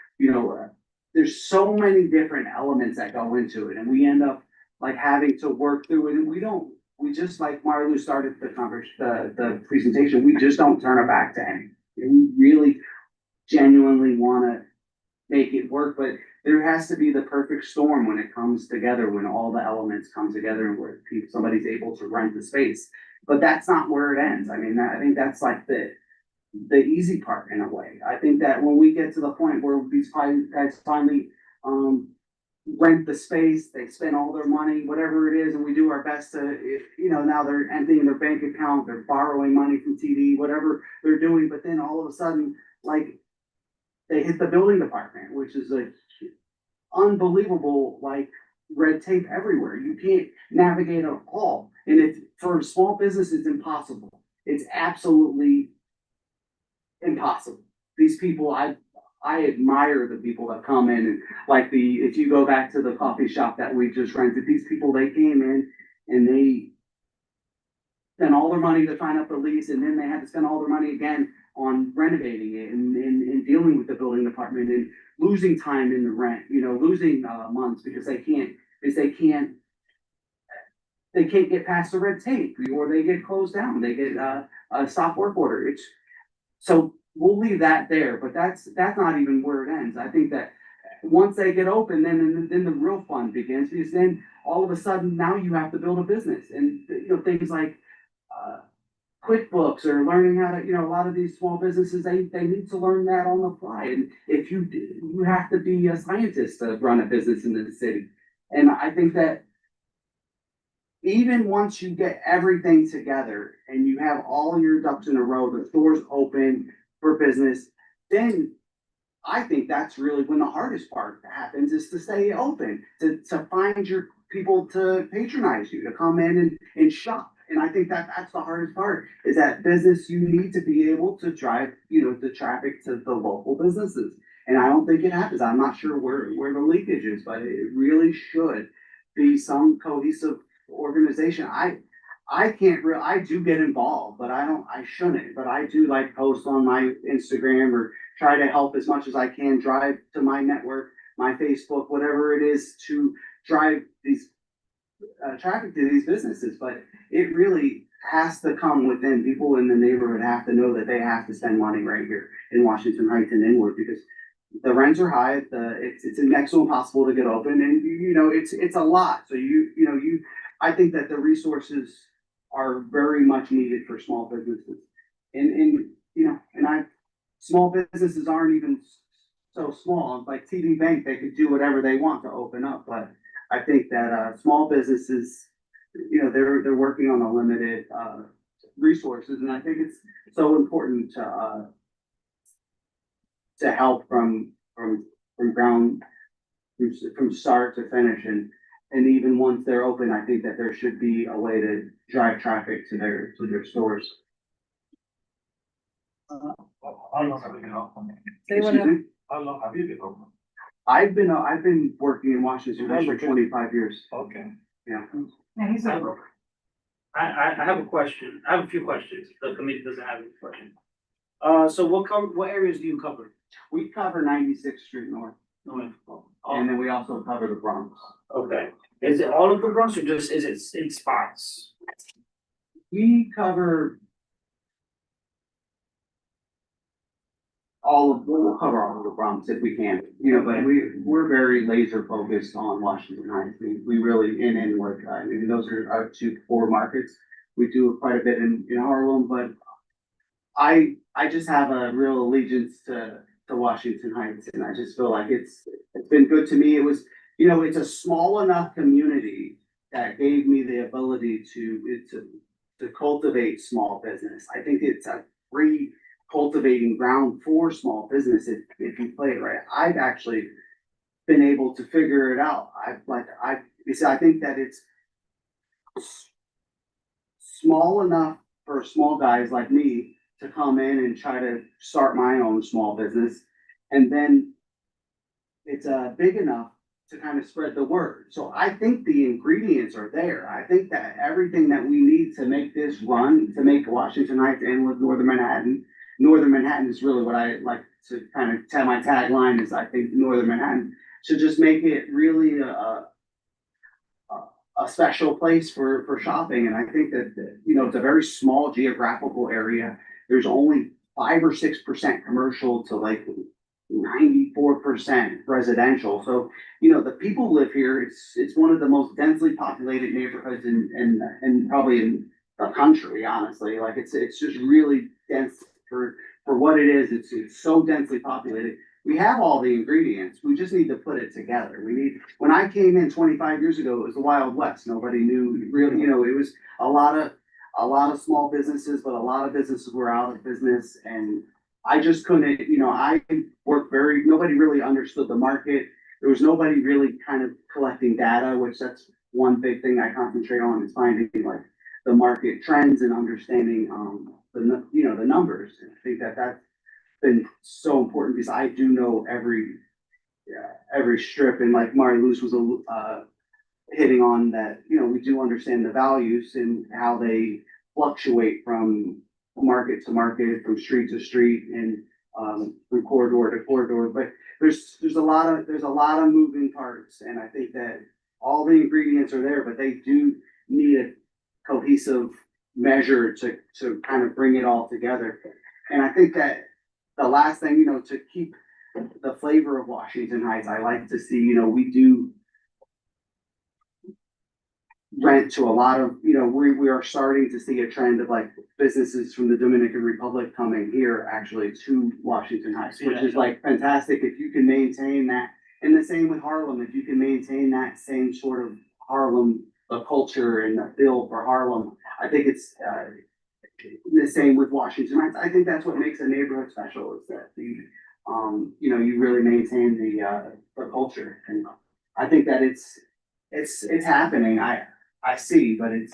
there's so many different elements that go into it, and we end up like having to work through it. And we just like Marlu started the presentation, we just don't turn our back to anything. We really genuinely want to make it work, but there has to be the perfect storm when it comes together, when all the elements come together and where somebody's able to rent the space. But that's not where it ends. I mean, I think that's like the easy part in a way. I think that when we get to the point where these guys finally rent the space, they spend all their money, whatever it is, and we do our best to, now they're emptying their bank account, they're borrowing money from TD, whatever they're doing, but then all of a sudden, like, they hit the building department, which is like unbelievable, like red tape everywhere. You can't navigate at all. And it's for small business, it's impossible. It's absolutely impossible. These people, I admire the people that come in, and like if you go back to the coffee shop that we just rented, these people, they came in and they spent all their money to sign up the lease, and then they had to spend all their money again on renovating it and dealing with the building department and losing time in the rent, losing months because they can't get past the red tape, or they get closed down, they get a stop work order. So we'll leave that there, but that's not even where it ends. I think that once they get open, then the real fun begins, because then all of a sudden now you have to build a business, and things like QuickBooks, or learning how to, a lot of these small businesses, they need to learn that on the fly. And if you have to be a scientist to run a business in the city. And I think that even once you get everything together and you have all your ducks in a row, the doors open for business, then I think that's really when the hardest part happens, is to stay open, to find your people to patronize you, to come in and shop. And I think that's the hardest part, is that business, you need to be able to drive, the traffic to the local businesses. And I don't think it happens. I'm not sure where the leakage is, but it really should be some cohesive organization. I can't real, I do get involved, but I shouldn't, but I do like post on my Instagram or try to help as much as I can, drive to my network, my Facebook, whatever it is to drive these traffic to these businesses, but it really has to come within. People in the neighborhood have to know that they have to spend money right here in Washington Heights and Inwood because the rents are high. It's next to impossible to get open, and it's a lot. So I think that the resources are very much needed for small businesses, and small businesses aren't even so small. Like TD Bank, they could do whatever they want to open up, but I think that small businesses, they're working on a limited resources, and I think it's so important to help from ground from start to finish, and even once they're open, I think that there should be a way to drive traffic to their stores. How long have you been open? Anyone Excuse me? How long have you been open? I've been working in Washington Heights for 25 years. Okay. Yeah. Yeah, he's a I have a question. I have a few questions. The committee doesn't have any questions. So what areas do you cover? We cover 96th Street North, No, and then we also cover the Bronx. okay. Is it all of the Bronx or just, is it in spots? We cover we'll cover all of the Bronx if we can, but we're very laser focused on Washington Heights. We really, in Inwood, I mean, those are our two core markets. We do quite a bit in Harlem, but I just have a real allegiance to Washington Heights, and I just feel like it's been good to me. It was, it's a small enough community that gave me the ability to cultivate small business. I think it's a free cultivating ground for small business if you play it right. I've actually been able to figure it out. I think that it's small enough for small guys like me to come in and try to start my own small business, and then it's big enough to kind of spread the word. So I think the ingredients are there. I think that everything that we need to make this run, to make Washington Heights and with Northern Manhattan is really what I like to kind of tell my tagline is I think Northern Manhattan should just make it really a special place for shopping. And I think that, it's a very small geographical area. There's only 5 or 6% commercial to like 94% residential. So, the people who live here, it's one of the most densely populated neighborhoods in probably in the country, honestly. Like it's just really dense for what it is. It's so densely populated. We have all the ingredients. We just need to put it together. When I came in 25 years ago, it was the Wild West. Nobody knew really, it was a lot of small businesses, but a lot of businesses were out of business, and I just couldn't, I worked nobody really understood the market. There was nobody really kind of collecting data, which that's one big thing I concentrate on is finding like the market trends and understanding, the numbers. And I think that that's been so important because I do know every strip, and like Mari Luz was hitting on that, we do understand the values and how they fluctuate from market to market, from street to street, and from corridor to corridor. But there's a lot of moving parts, and I think that all the ingredients are there, but they do need a cohesive measure to kind of bring it all together. And I think that the last thing, to keep the flavor of Washington Heights, I like to see, we do rent to a lot of, we are starting to see a trend of like businesses from the Dominican Republic coming here actually to Washington Heights, which is like fantastic if you can maintain that. And the same with Harlem, if you can maintain that same sort of Harlem, the culture and the feel for Harlem. I think it's the same with Washington Heights. I think that's what makes a neighborhood special is that you really maintain the culture. And I think that it's happening. I see, but it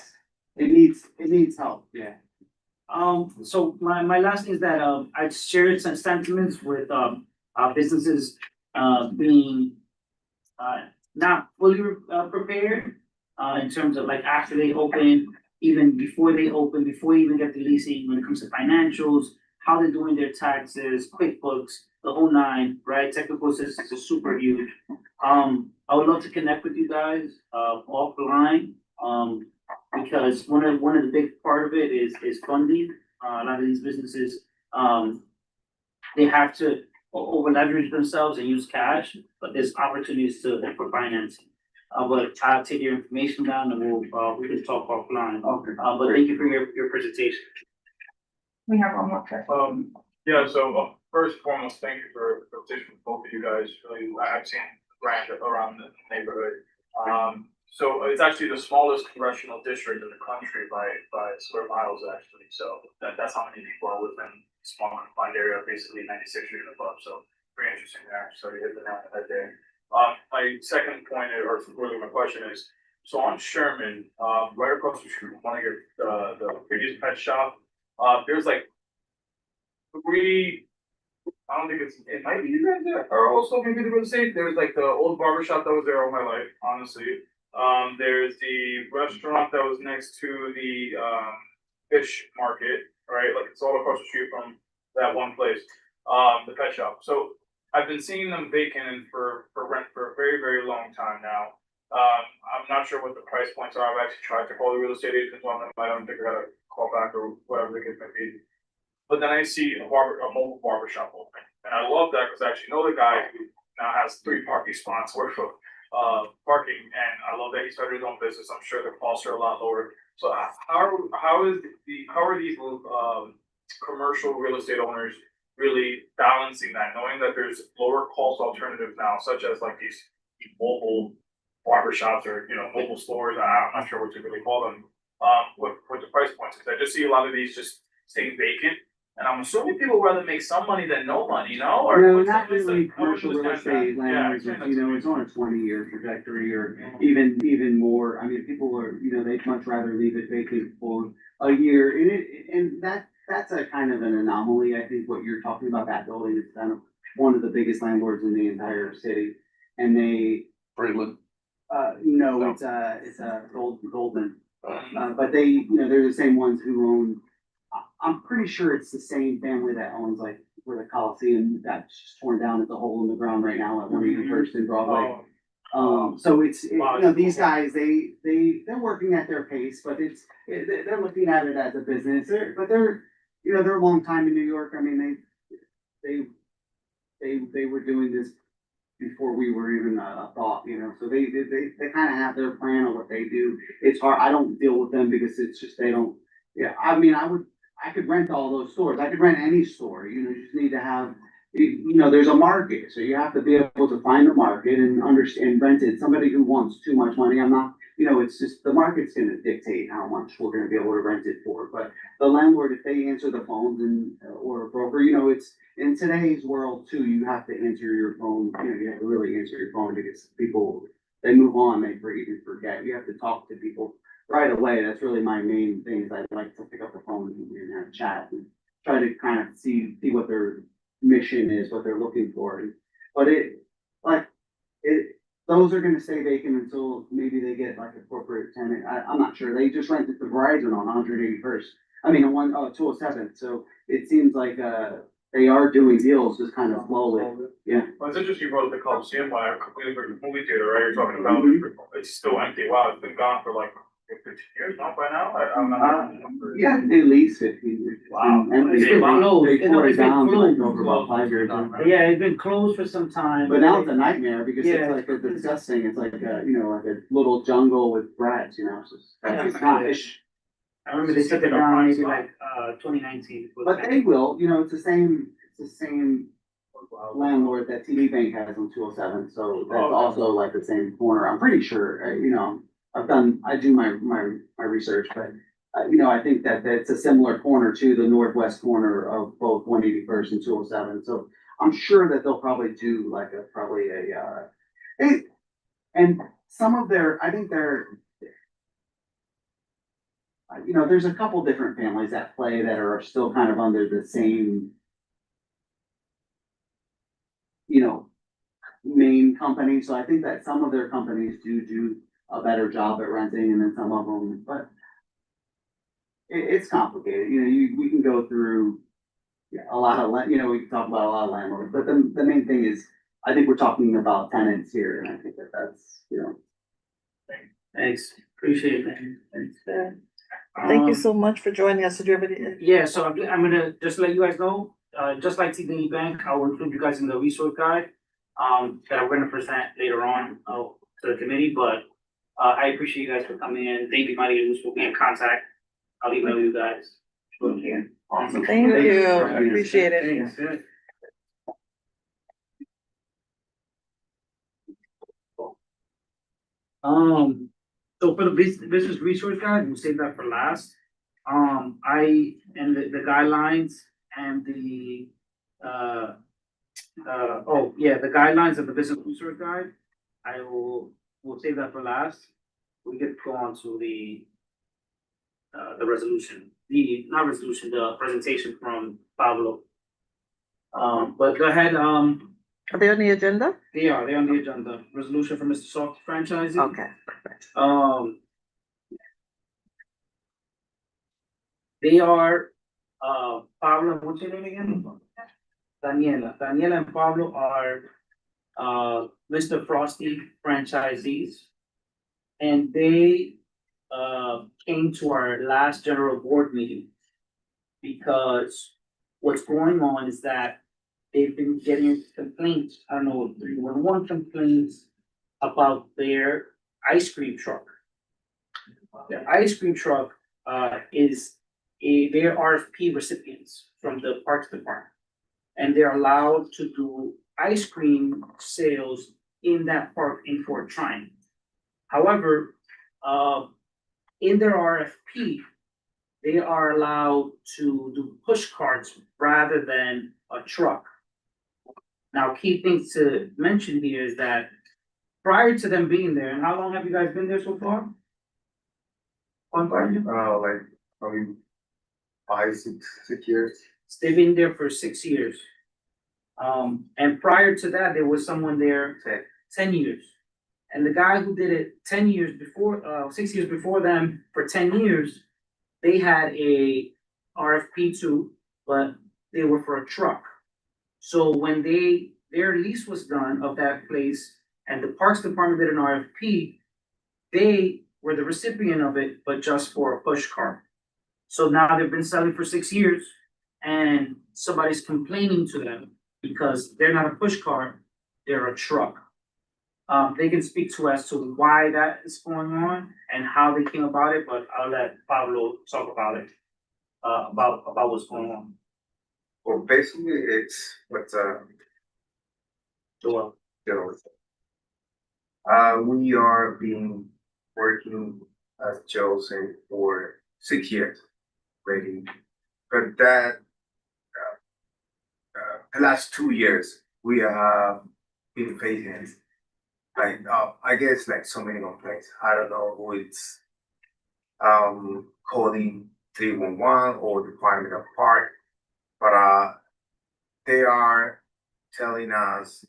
needs help. Yeah. So my last thing is that I shared some sentiments with businesses, being, not fully, prepared, in terms of like after they open, even before they open, before you even get the leasing, when it comes to financials, how they're doing their taxes, QuickBooks, the whole nine, right? Technical assistance is super huge. I would love to connect with you guys, offline, because one of the big part of it is funding. A lot of these businesses, they have to over leverage themselves and use cash, but there's opportunities to for financing. But I'll take your information down and we can talk offline. Okay. But thank you for your presentation. We have one more question. Yeah, so first and foremost, thank you for the presentation from both of you guys. Really, I've seen the brand around the neighborhood. So it's actually the smallest congressional district in the country by square miles, actually. So that's how many people are within a small confined area, basically 96 years and above. So very interesting there. So you hit the nail on the head there. My second point, or really my question is, so on Sherman, right across the street from one of your the previous pet shop, there's like three. I don't think it might be you guys there, or also maybe the real estate. There's like the old barber shop that was there all my life, honestly. There's the restaurant that was next to the fish market, right? Like it's all across the street from that one place, the pet shop. So I've been seeing them vacant and for rent for a very, very long time now. I'm not sure what the price points are. I've actually tried to call the real estate agents on them. I don't think I got a call back or whatever the case may be. But then I see a mobile barber shop open. And I love that because I actually know the guy who now has 3 parking spots worth of parking. And I love that he started his own business. I'm sure the costs are a lot lower. So how are these commercial real estate owners really balancing that, knowing that there's lower cost alternatives now, such as like these mobile barbershops or mobile stores? I'm not sure what to really call them. With the price points, because I just see a lot of these just staying vacant, and I'm assuming people rather make some money than no money, Or No, what's not the- what's the- really what commercial was real that? estate Yeah, landlords, explain that it's, to me. it's on a 20-year trajectory or even more. I mean, people are, they'd much rather leave it vacant for a year. And that's a kind of an anomaly. I think what you're talking about, that building is kind of one of the biggest landlords in the entire city. And they, Freeland. no, it's Goldman. But they, they're the same ones who own, I'm pretty sure it's the same family that owns like where the Coliseum that's just torn down. It's a hole in the ground right now at 181st and Broadway. So these guys, they're working at their pace, but they're looking at it as a business. They're a long time in New York. I mean, they were doing this before we were even a thought, so they kind of have their plan of what they do. It's hard. I don't deal with them because it's just, they don't, I mean, I could rent all those stores. I could rent any store, you just need to have, there's a market. So you have to be able to find the market and understand, rent it. Somebody who wants too much money, I'm not, it's just, the market's gonna dictate how much we're gonna be able to rent it for. But the landlord, if they answer the phones or a broker, it's, in today's world too, you have to answer your phone, you have to really answer your phone because people, they move on, they forget. You have to talk to people right away. That's really my main thing, is I like to pick up the phone and have a chat and try to kind of see what their mission is, what they're looking for. But those are gonna stay vacant until maybe they get like a corporate tenant. I'm not sure. They just rented the Verizon on 181st. I mean, on 207. So it seems like they are doing deals just kind of slowly. Yeah. Well, it's interesting you brought up the Coliseum one. I completely agree with the movie theater, right? You're talking about it's still empty. Wow, it's been gone for like 15 years, not by now. I'm not. Yeah, at least 15 years. Wow. And It's been closed. they tore it It's been down like closed. over about 5 years. Yeah, it's been closed for some time. But now it's a nightmare because Yeah. it's like a disgusting, it's like a, like a little jungle with rats, it's not. I remember they took it down maybe like 2019. But they will, it's the same landlord that TD Bank has on 207, so that's also like the same corner. I'm pretty sure, I do my research, but I think that it's a similar corner to the northwest corner of both 181st and 207. So I'm sure that they'll probably do like and some of I think there's a couple different families that play that are still kind of under the same main company, so I think that some of their companies do a better job at renting, and then some of them, but it's complicated, you know, we can go through a lot of, we can talk about a lot of landlords, but the main thing is, I think we're talking about tenants here, and I think that's, Thanks, appreciate it. Thanks. Thank you so much for joining us. Did you have any? Yeah, so I'm gonna just let you guys know, just like TD Bank, I will include you guys in the resource guide. That we're gonna present later on, to the committee, but, I appreciate you guys for coming in. Thank you, my name is, we'll be in contact. I'll email you guys. awesome. Thank you. Thanks. Appreciate it. Thanks. So for the business resource guide, we'll save that for last. And the guidelines and the, the guidelines of the business resource guide, we'll save that for last. We get to go on to the resolution, not resolution, the presentation from Pablo. But go ahead, Are they on the agenda? they're on the agenda, resolution for Mr. Soft franchising. Okay, perfect. They are, Pablo, what's your name again? Daniela and Pablo are, Mr. Frosty franchisees. And they, came to our last general board meeting. Because what's going on is that they've been getting complaints, I don't know, 311 complaints about their ice cream truck. The ice cream truck, they're RFP recipients from the Parks Department. And they're allowed to do ice cream sales in that park in Fort Tryon. However, in their RFP, they are allowed to do push carts rather than a truck. Now, key things to mention here is that prior to them being there, and how long have you guys been there so far? Like probably 5, 6 years. They've been there for 6 years. And prior to that, there was someone there 10 years. And the guy who did it 10 years before, 6 years before them for 10 years, they had a RFP too, but they were for a truck. So when their lease was done of that place and the Parks Department did an RFP, they were the recipient of it, but just for a push cart. So now they've been selling for 6 years and somebody's complaining to them because they're not a push cart, they're a truck. They can speak to as to why that is going on and how they came about it, but I'll let Pablo talk about it, about what's going on. Well, basically, it's what So, we are being working as Joe said for 6 years already, but that the last 2 years we have been facing I guess like so many complaints. I don't know who it's calling 311 or Department of Park, but they are telling us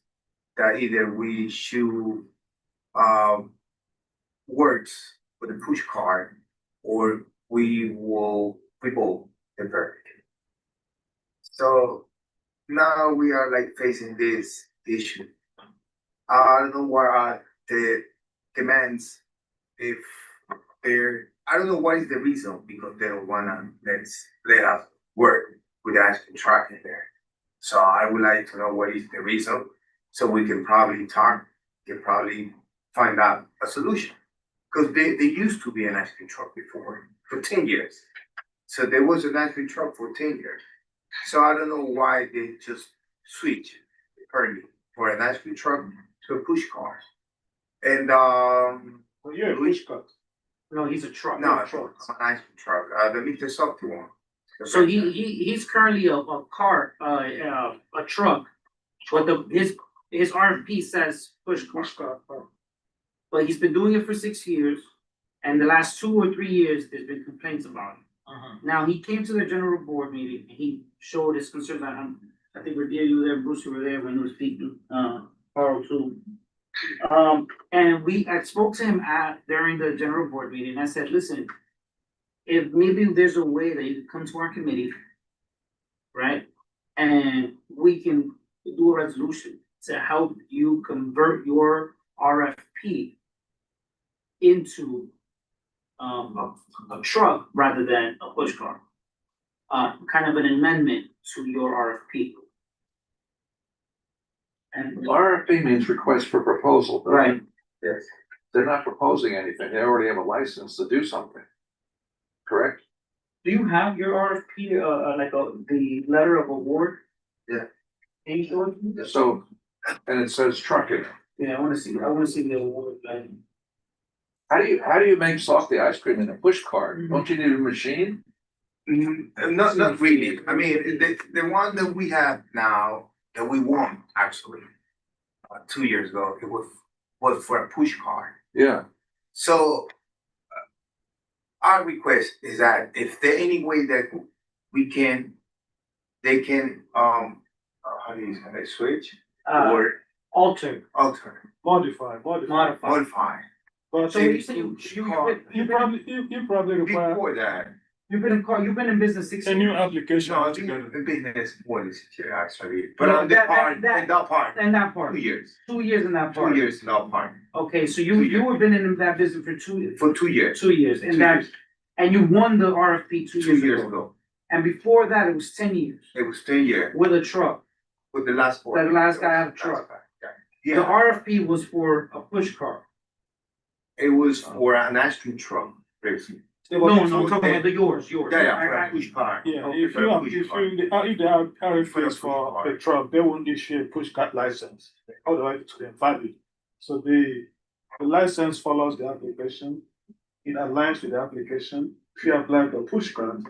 that either we should works for the push cart or we will the bird. So now we are like facing this issue. I don't know what are the demands if they're, I don't know what is the reason because they don't wanna let us work with the ice cream truck in there. So I would like to know what is the reason so we can probably find out a solution. Because they used to be an ice cream truck before for 10 years. So there was an ice cream truck for 10 years. So I don't know why they just switch early for an ice cream truck to a push car. And Well, you're a push cart. no, he's a truck. no, it's an ice cream truck. Let me just talk to one. So he's currently a car, a truck, but his RFP says push cart. But he's been doing it for 6 years, and the last 2 or 3 years, there's been complaints about it. Now, he came to the general board meeting, and he showed his concerns. I think Radia, you were there, Bruce, you were there when he was speaking. R02. And I spoke to him during the general board meeting. I said, listen, if maybe there's a way that you can come to our committee, right? And we can do a resolution to help you convert your RFP into a truck rather than a push car. Kind of an amendment to your RFP. And RFP means request for proposal. doesn't it? right, Yes. They're not proposing anything. They already have a license to do something. Correct? do you have your RFP, the letter of award? Yeah. Can you show it to me? So, and it says trucking. Yeah, I wanna see the award, How do you make softy ice cream in a push cart? Don't you need a machine? Not really. I mean, the one that we have now, that we won actually, 2 years ago, it was for a push car. Yeah. So our request is that if there any way that they can, how do you say, switch or alter, Modify. modify. But so you said you you probably require Before that, you've been in business 6 a years. new application no, altogether. in business more than 6 years actually, but Yeah, on the that- part, in that- that part, And that part, 2 years, 2 years in that part. 2 years in that part, Okay, so 2 you years. have been in that business for 2 for 2 years. 2 years, and 2 that, years. and you won the RFP 2 2 years years ago. ago, And before that, it was 10 years it was 10 years with a truck. with the last four. The last guy had a truck. The Yeah, RFP was for a push car. it was for an ice cream truck, basically. No, I'm talking about yours. Yeah, for a push car. Yeah, Okay, if for you a have, push if car. you, if they have RFPs for a truck, they won't issue a push cart license, otherwise it's invalid. So the license follows the application, it aligns with the application. If you apply for push cart,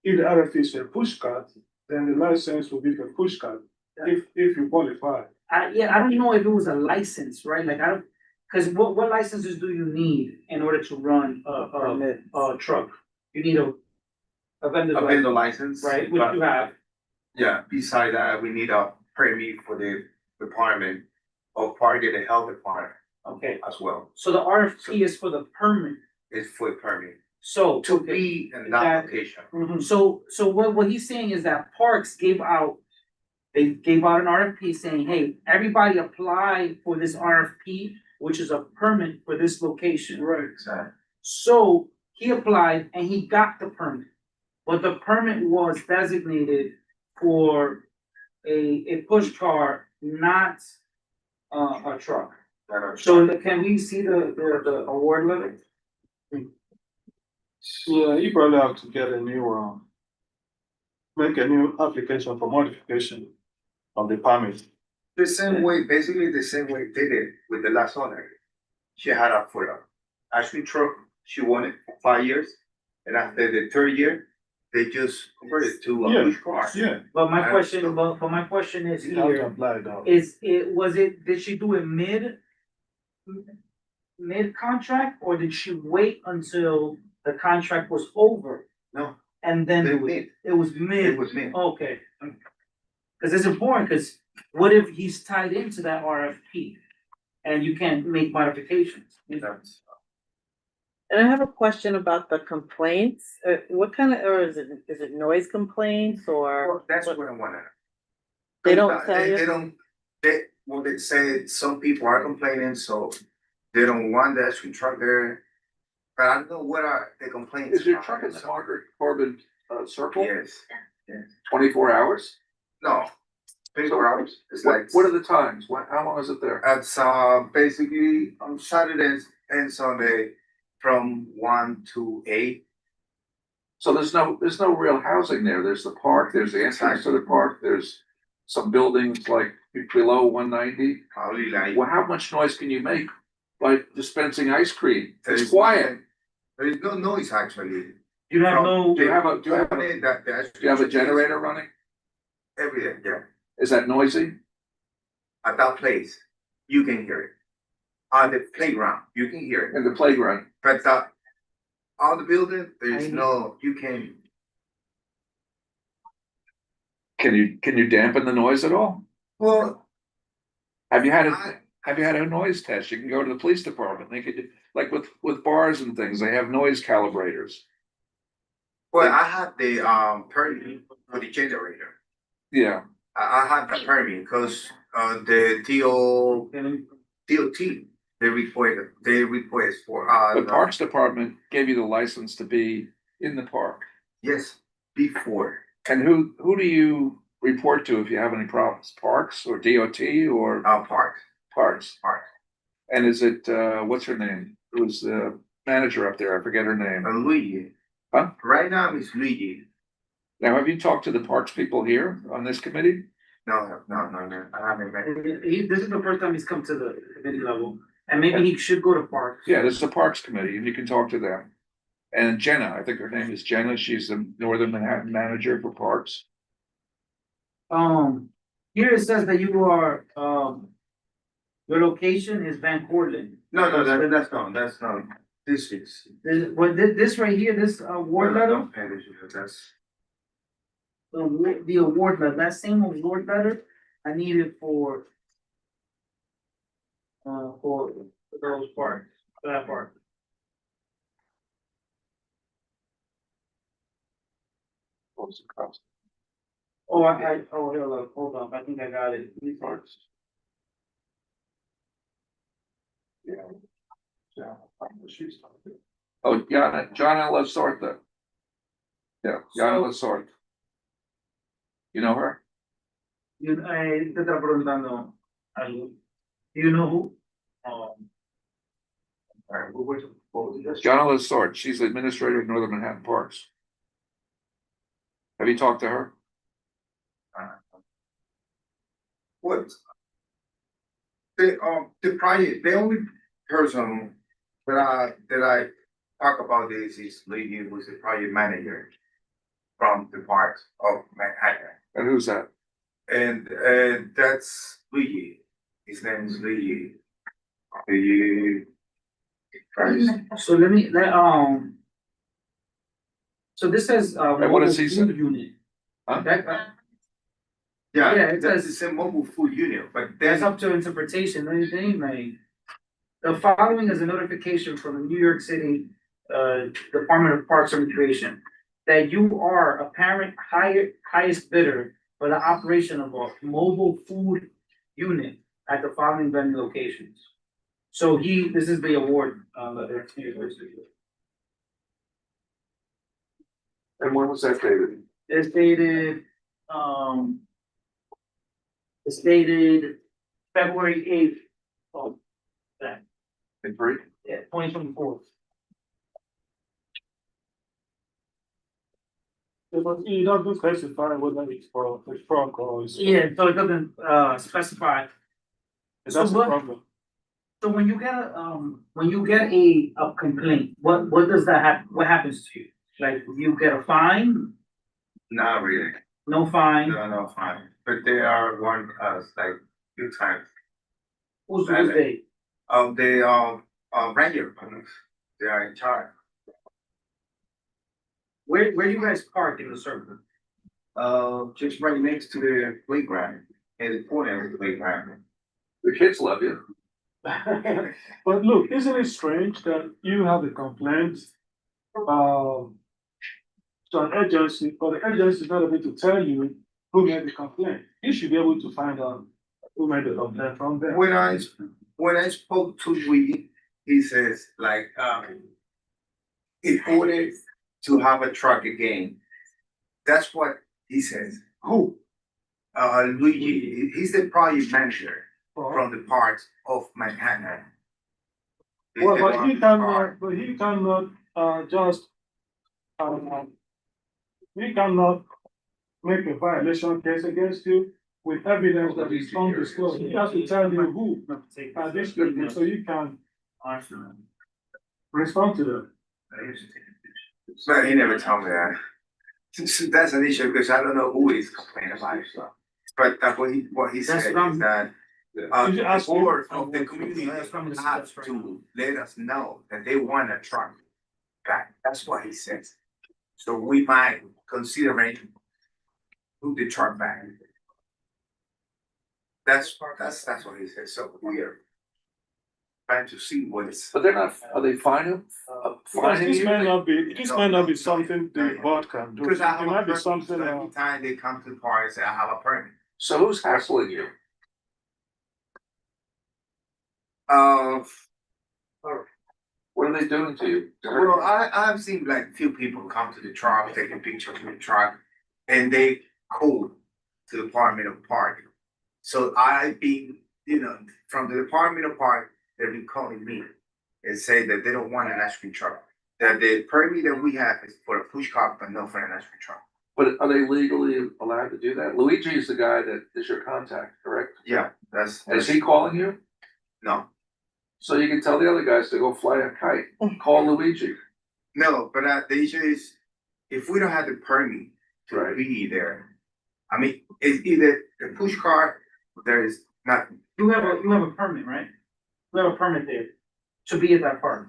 if the RFP is a push cart, then the license will be for push cart, if you qualify. I don't know if it was a license, right? Like, I don't, cause what licenses do you need in order to run a truck? You need a vendor's A license, vendor license. right, which but- you have. Yeah, beside that, we need a permit for the department or part of the health department Okay, as well. so the RFP is for the permit, It's for permit so. to okay. be in That- that location. So what he's saying is that Parks they gave out an RFP saying, hey, everybody apply for this RFP, which is a permit for this location. Right. Exactly. So he applied and he got the permit. But the permit was designated for a push car, not a truck. So can we see the award letter? Yeah, you probably have to get a new, make a new application for modification of the permit. The same way, basically the same way they did with the last owner. She had a for a ice cream truck, she won it for 5 years, and after the third year, they just converted to a Yeah. push car. Yeah, But my I question, understand. but my question is you have to here, apply though. did she do it mid contract, or did she wait until the contract was over? No, And then they it was, mid, it was mid, it was mid. okay. Cause it's important, cause what if he's tied into that RFP and you can't make modifications? That's- And I have a question about the complaints. What kind of, or is it noise complaints or? Well, that's what- what I wanna. They don't tell you? They don't, they say some people are complaining, so they don't want the ice cream truck there. But I don't know what are the complaints. Is your are. truck in the Margaret Corbin circle? Yes, 24 hours? no, 24 hours, it's What, like. what are the times? How long is it there? It's basically on Saturdays and Sunday from 1 to 8. So there's no real housing there. There's the park, there's the entrance to the park, there's some buildings like below 190. Probably like. Well, how much noise can you make by dispensing ice cream? there It's is- quiet. There is no noise actually. You have no, Do you have a Do do you have a generator running? Every day, yeah. Is that noisy? At that place, you can hear it. On the playground, you can hear it. In the playground? But on the building, there's no, you can, Can you dampen the noise at all? well, Have you had a noise test? You can go to the police department. They could, like with bars and things, they have noise calibrators. Well, I have the permit for the generator. Yeah, I have the permit because the DOT they request for the Parks Department gave you the license to be in the park. yes, before. And who do you report to if you have any problems? Parks or DOT or Park. Parks? Park. And is it what's her name? Who's the manager up there? I forget her name. Luigi. Huh? Right now it's Luigi. Now, have you talked to the parks people here on this committee? No, I haven't met. This is the first time he's come to the committee level, and maybe he should go to parks. Yeah, this is the Parks Committee, and you can talk to them. And Jenna, I think her name is Jenna. She's the Northern Manhattan manager for Parks. Here it says that you are, your location is Van Cortlandt. No, that's not. This is. This right here, this award letter, That's. the award letter, that same award letter, I need it for those parts, for that part. What's the cost? Oh, here, look, hold on, I think I got it. These parts. Yeah. Yeah. Oh, Jana Lasorda. Yeah, Jana Lasorda. You know her? Te estaba preguntando algo. Do you know who? Jana Lasorda. She's the administrator of Northern Manhattan Parks. Have you talked to her? What? The only person that I talk about this is Lady, who's the project manager from the parks of Manhattan. And who's that? And that's Luigi. His name is Luigi. Luigi. So so this says, And what does he mobile say? food unit. Huh? Yeah, Yeah, it that's says- the same mobile food unit, but That's then up to interpretation, anything, like. The following is a notification from the New York City, Department of Parks and Recreation. That you are apparent highest bidder for the operation of a mobile food unit at the following venue locations. So this is the award, letter. And when was that dated? It's dated February 8th. Oh, that, In three? yeah, 2024. It doesn't specify whether it's for the front or it's. Yeah, so it doesn't specify. That's So the what- problem. So when you get a complaint, what does that what happens to you? Like, you get a fine, not really. no fine? No, fine. But they are warned us like few times. Who's they? The ranger, they are in charge. Where you guys park in the circle? Just right next to the playground, in the corner of the playground. The kids love you. But look, isn't it strange that you have a complaint to an agency, but the agency is not able to tell you who made the complaint? You should be able to find out who made the complaint from there. When I spoke to Luigi, he says like, in order to have a truck again, that's what he says. Who? Luigi, he's the project manager from the parts of Manhattan. He's Well, the but one he in cannot, charge. but he cannot, just, he cannot make a violation case against you with evidence that is undisclosed. He has to tell you who are these people, so you can respond to them. But he never told me that. So that's an issue because I don't know who is complaining about it. So. But what he That's said what I'm- is that Did you the ask him? board of the community That's what I'm gonna have suggest right to let us know that they want a truck back. That's what he says. So we might consider put the truck back. That's what he said, so we are trying to see what is. But they're not, are they fining, Because fining this you? might not be something the board can do. Because It I have a might be permit, something, so every time they come to the party, I say, I have a permit. So who's hassling you? Uh, What are they doing to you? well, I've seen like few people come to the truck, taking pictures of the truck, and they call to the Department of Park. So I've been, from the Department of Park, they've been calling me and say that they don't want an ice cream truck. That the permit that we have is for a push cart, but not for an ice cream truck. But are they legally allowed to do that? Luigi is the guy that is your contact, correct? Yeah, Is he calling you? No, So you can tell the other guys to go fly a kite. Call Luigi. no, but the issue is, if we don't have the permit to Right. be there, I mean, it's either the push cart, there is nothing. You have a permit, right? You have a permit there to be at that park.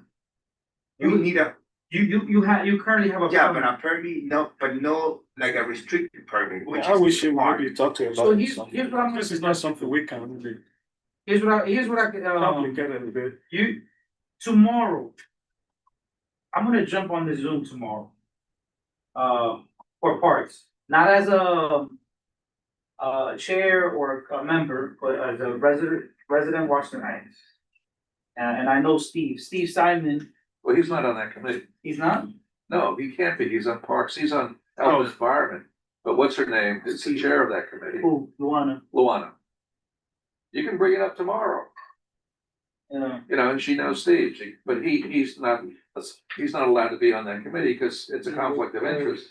You need a, You currently have a yeah, but permit. a permit, no, but no, like a restricted permit, which I is wish the you park. maybe talk to him So about here's something. what I'm This is not something we can really here's what I could, complicate a bit. you, tomorrow. I'm gonna jump on the Zoom tomorrow. For parks, not as a chair or a member, but as a resident Washington Heights. And I know Steve Simon, Well, he's not on that committee. he's not? No, he can't be. He's on parks. He's on health and environment. But what's her name? Is the chair of that committee, Who, Luana? Luana. You can bring it up tomorrow. And she knows Steve, but he's not allowed to be on that committee because it's a conflict of interest.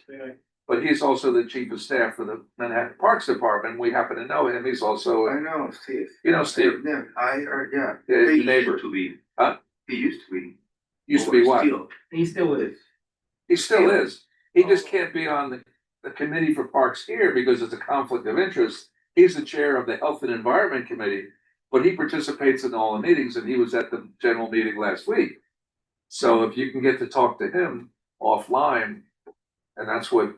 But he's also the chief of staff for the Manhattan Parks Department. We happen to know him. He's also, I know, Steve. you know, Steve, Yeah, I heard, yeah. Yeah, They your neighbor. used to be. Huh? He used to be. used to be what? Still. He's still with us. He still is. He just can't be on the committee for parks here because it's a conflict of interest. He's the chair of the Health and Environment Committee, but he participates in all the meetings and he was at the general meeting last week. So if you can get to talk to him offline, and that's what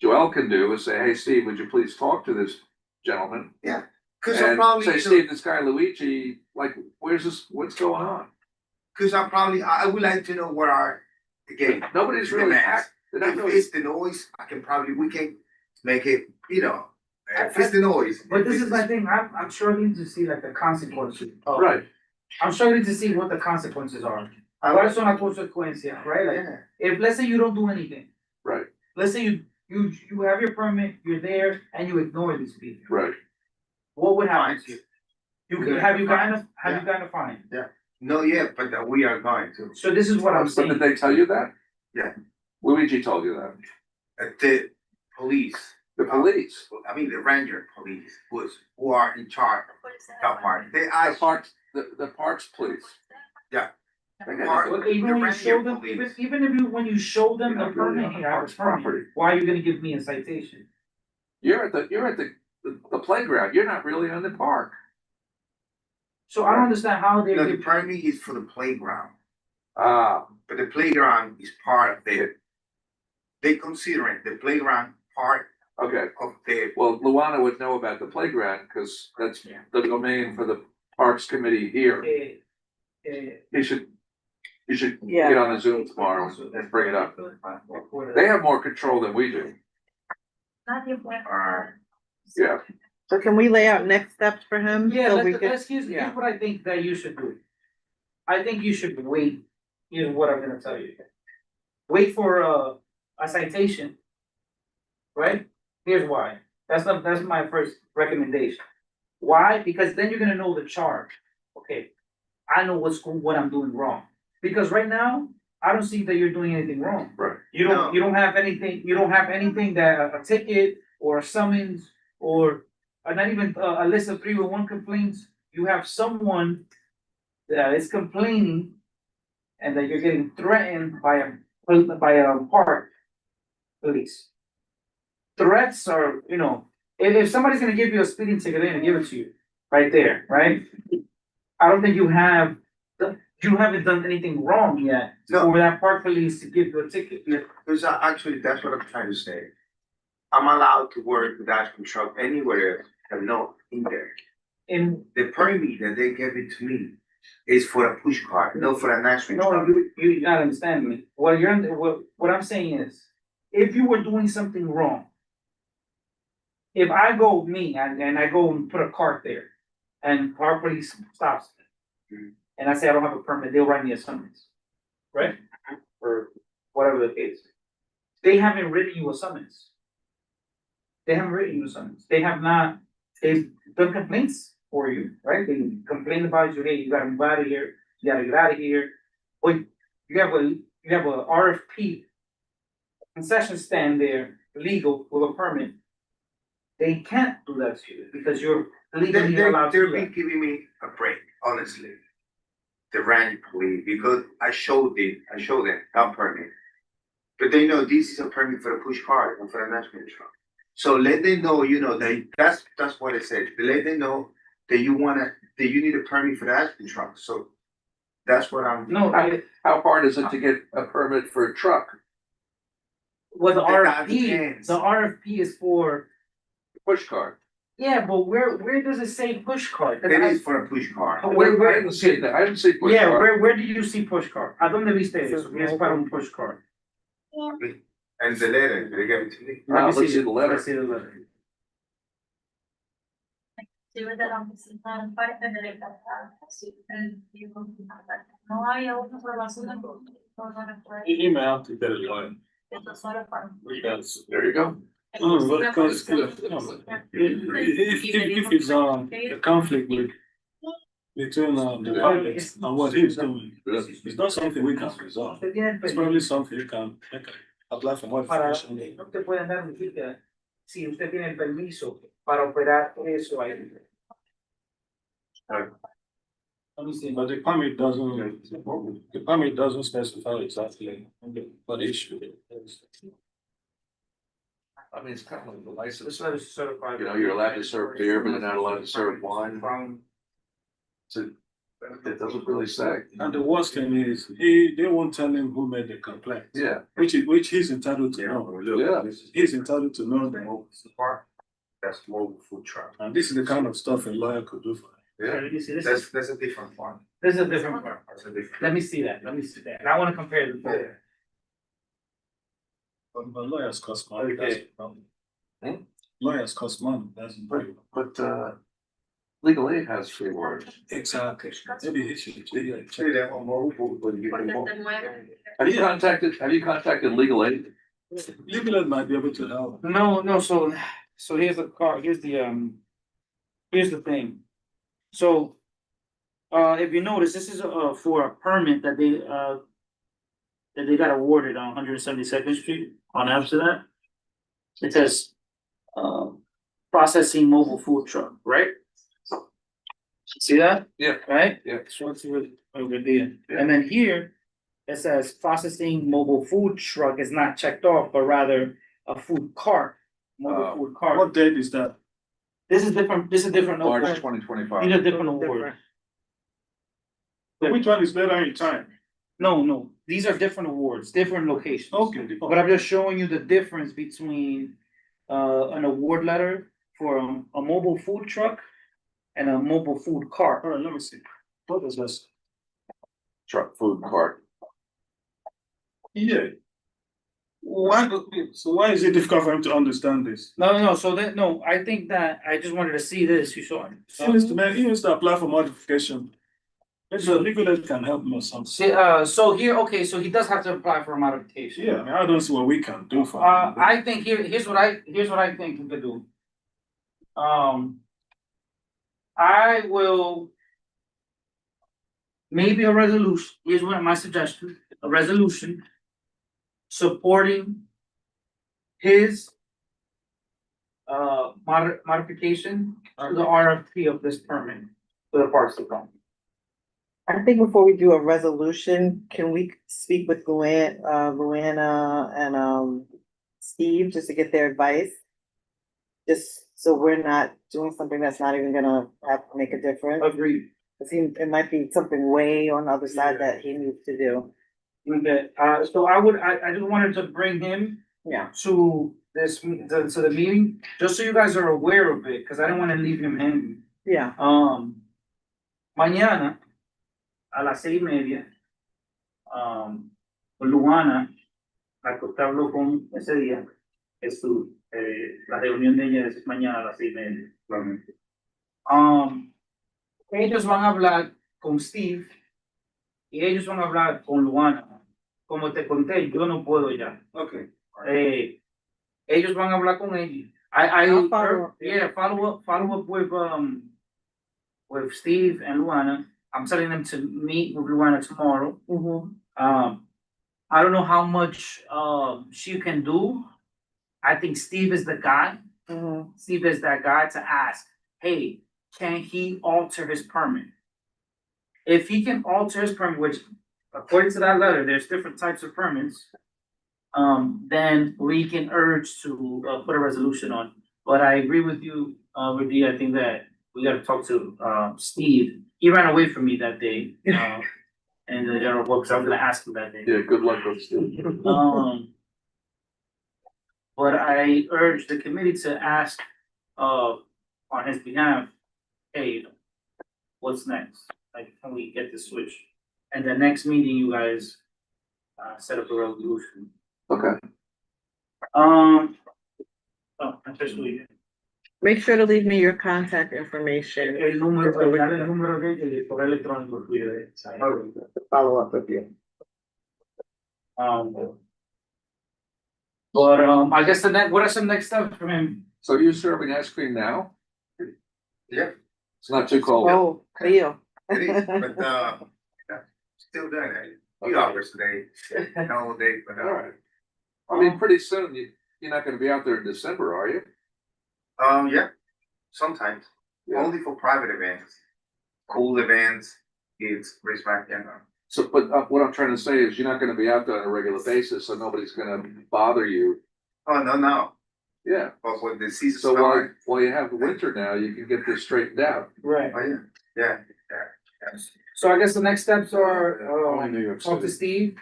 Joel can do, is say, hey, Steve, would you please talk to this gentleman? Cause I And probably, say, Steve, this guy Luigi, like, what's going on? I would like to know what are, again, Nobody's really demands. they're not If really, it's the noise, we can make it, if it's the noise. But this is my thing, I'm struggling to see like the consequences. right, I'm struggling to see what the consequences are. ¿Cuáles son las consecuencias, right? Like, Yeah, if let's say you don't do anything, right, let's say you have your permit, you're there, and you ignore these people, right. what would happen to you? You're Have you gonna gotten a fine? no, yeah, but we are going to. So this is what I'm But saying. did they tell you that? Yeah. Luigi told you that. The police, The police, the ranger police who are in charge of that part. They the ask, parks, the parks police. Yeah. They got Park- But even the when you ranger show them, police. even if when you show them the You're not really permit, on hey, I have a parks property. permit, why are you gonna give me a citation? You're at the playground. You're not really on the park. So I don't understand how they. no, the permit is for the playground, Ah, but the playground is part of they consider it the playground part okay. of the. Well, Luana would know about the playground because that's the domain for the Parks Committee here. You should get on the Zoom tomorrow and bring it up. They have more control than we do. Yeah, So can we lay out next steps for him? Yeah, So we can- here's yeah. what I think that you should do. I think you should wait, here's what I'm gonna tell you. Wait for a citation. Right? Here's why, that's my first recommendation. Why? Because then you're gonna know the charge, okay, I know what I'm doing wrong. Because right now, I don't see that you're doing anything wrong. right. You don't have anything that a ticket or a summons or not even a list of 311 complaints. You have someone that is complaining and that you're getting threatened by a park police. Threats are, if somebody's gonna give you a speeding ticket, they're gonna give it to you right there, right? I don't think you haven't done anything wrong yet No. for that park police to give you a ticket. Because actually, that's what I'm trying to say. I'm allowed to work with ice cream truck anywhere, and not in there. in, The permit that they gave it to me is for a push cart, not for an actual no, truck. you not understand me. What I'm saying is, if you were doing something wrong. If I go, and I go and put a cart there, and our police stops me. And I say I don't have a permit, they'll write me a summons, right? Or whatever the case. They haven't written you a summons. They haven't written you a summons. They have not, they've done complaints for you, right? They complain about you, hey, you gotta move out of here, you gotta get out of here. But you have a RFP concession stand there, legal with a permit. They can't do that to you because you're legally allowed to They've do been that. giving me a break, honestly. The ranch police, because I showed them that permit. But they know this is a permit for a push cart and for a national truck. So let them know, that's what it said. Let them know that you need a permit for the aspen truck. So that's what I'm. No, How hard is it to get a permit for a truck? well, the That RFP, depends. the RFP is for, Push cart. yeah, but where does it say push cart? It is for a push cart. I didn't see that, I didn't see push Yeah, cart. where do you see push cart? ¿A dónde viste eso? Que es para un push cart. And the letter, they gave it to me. Let's see the letter. Let's see the letter. You may have to get a lawyer. Yes. There you go. Oh, because, if it's, a conflict between, the public and what he's doing, it's not something we can resolve. It's probably something you can apply for modification. No te pueden dar un ticket si usted tiene el permiso para operar eso ahí. Let me see. But the permit doesn't specify exactly what the issue is. I mean, it's kind of like the This license, letter is certified. you know, you're allowed to serve beer, but you're not allowed to serve wine. From, So it doesn't really say. And the worst thing is, they won't tell him who made the complaint. Yeah. Which he's entitled to know. Yeah. He's entitled to know the mobile Part, that's mobile food truck. And this is the kind of stuff a lawyer could do for him. Yeah, let me see, that's a different one. this is a different part. That's a different. Let me see that, And I wanna compare the two. But lawyers cost money, that's the problem. Hmm? Lawyers cost money, that's the problem. But legal aid has three words. Exactly. Maybe he should, Say that on mobile, but you can. Have you contacted legal aid? legal aid might be able to help. No, so here's the car, here's the thing. So, if you notice, this is, for a permit that they got awarded on 172nd Street on Amsterdam. It says, processing mobile food truck, right? See that? Yeah. Right? Yeah. So it's over there. And then here, it says processing mobile food truck is not checked off, but rather a food cart. Mobile food cart. What date is that? This is different, March award. 2025. These are different awards. Which one is better in time? No, these are different awards, different locations. Okay. But I'm just showing you the difference between, an award letter for a mobile food truck and a mobile food cart. All right, let me see. What is this? Truck food cart. Yeah. Why is it difficult for him to understand this? No, so I think that, I just wanted to see this, you saw it. He needs to apply for modification. Maybe the legal aid can help him or something. See, so here, okay, so he does have to apply for a modification. Yeah, I mean, I don't see what we can do for him. I think here's what I think we could do. I will. Maybe a resolution, here's one of my suggestions, a resolution. Supporting his. Modification to the RFP of this permit for the Parks Department. I think before we do a resolution, can we speak with Luana and Steve just to get their advice? Just so we're not doing something that's not even gonna have to make a difference. Agreed. Cause it might be something way on the other side that he needs to do. Okay, so I just wanted to bring him Yeah. to the meeting, just so you guys are aware of it, cause I didn't wanna leave him hanging. Yeah. Mañana a las 6:30, Luana, la que usted habló con ese día, la reunión de ella es mañana a las 6:30. Ellos van a hablar con Steve y ellos van a hablar con Luana. Como te conté, yo no puedo ya. Okay. Ellos van a hablar con ella. I'll follow up. Yeah, follow up with Steve and Luana. I'm telling them to meet with Luana tomorrow. I don't know how much she can do. I think Steve is the guy. Steve is that guy to ask, hey, can he alter his permit? If he can alter his permit, which according to that letter, there's different types of permits, then we can urge to put a resolution on. But I agree with you, Rudy. I think that we gotta talk to Steve. He ran away from me that day, in the general book, so I was gonna ask him that day. Yeah, good luck with Steve. But I urge the committee to ask, on his behalf, hey, what's next? Like, can we get this switch? And the next meeting, you guys, set up a resolution. Okay. Oh, I'm just leaving. Make sure to leave me your contact information. El número, dale el número de ella y el correo electrónico tuyo de Follow up with you. But I guess what are some next steps from him? So you're serving ice cream now? Yeah. It's not too cold. Oh, Leo. It is, but still doing it. Few hours today, no day, but All right. I mean, pretty soon, you're not gonna be out there in December, are you? yeah, sometimes, Yeah. only for private events, cool events, it's respect, So, but what I'm trying to say is you're not gonna be out there on a regular basis, so nobody's gonna bother you. Oh, no, Yeah. but when the season So starts, while you have the winter now, you can get this straightened out. Right. oh, yeah. So I guess the next steps are, Only New York talk to City. Steve.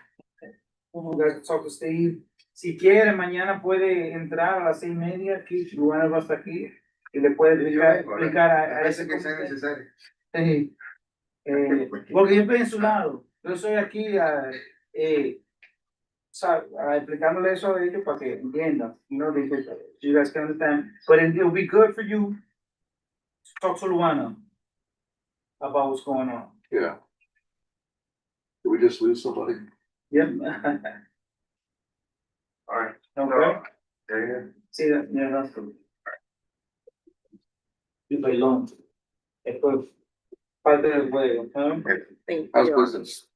You guys talk to Steve. Si quiere, mañana puede entrar a las 6:30 aquí, Luana va hasta aquí, y le puede explicar a ese que sea comité. necesario. Sí. Porque yo estoy en su lado, yo estoy aquí explicándole eso a ellos para que entiendan, because you guys can understand, but it'll be good for you to talk to Luana about what's going on. Yeah. Did we just lose somebody? Yep. Alright, Okay. yeah. Sí, that's good. You belong. Esto es parte del juego, ¿no? Thank How's you. business?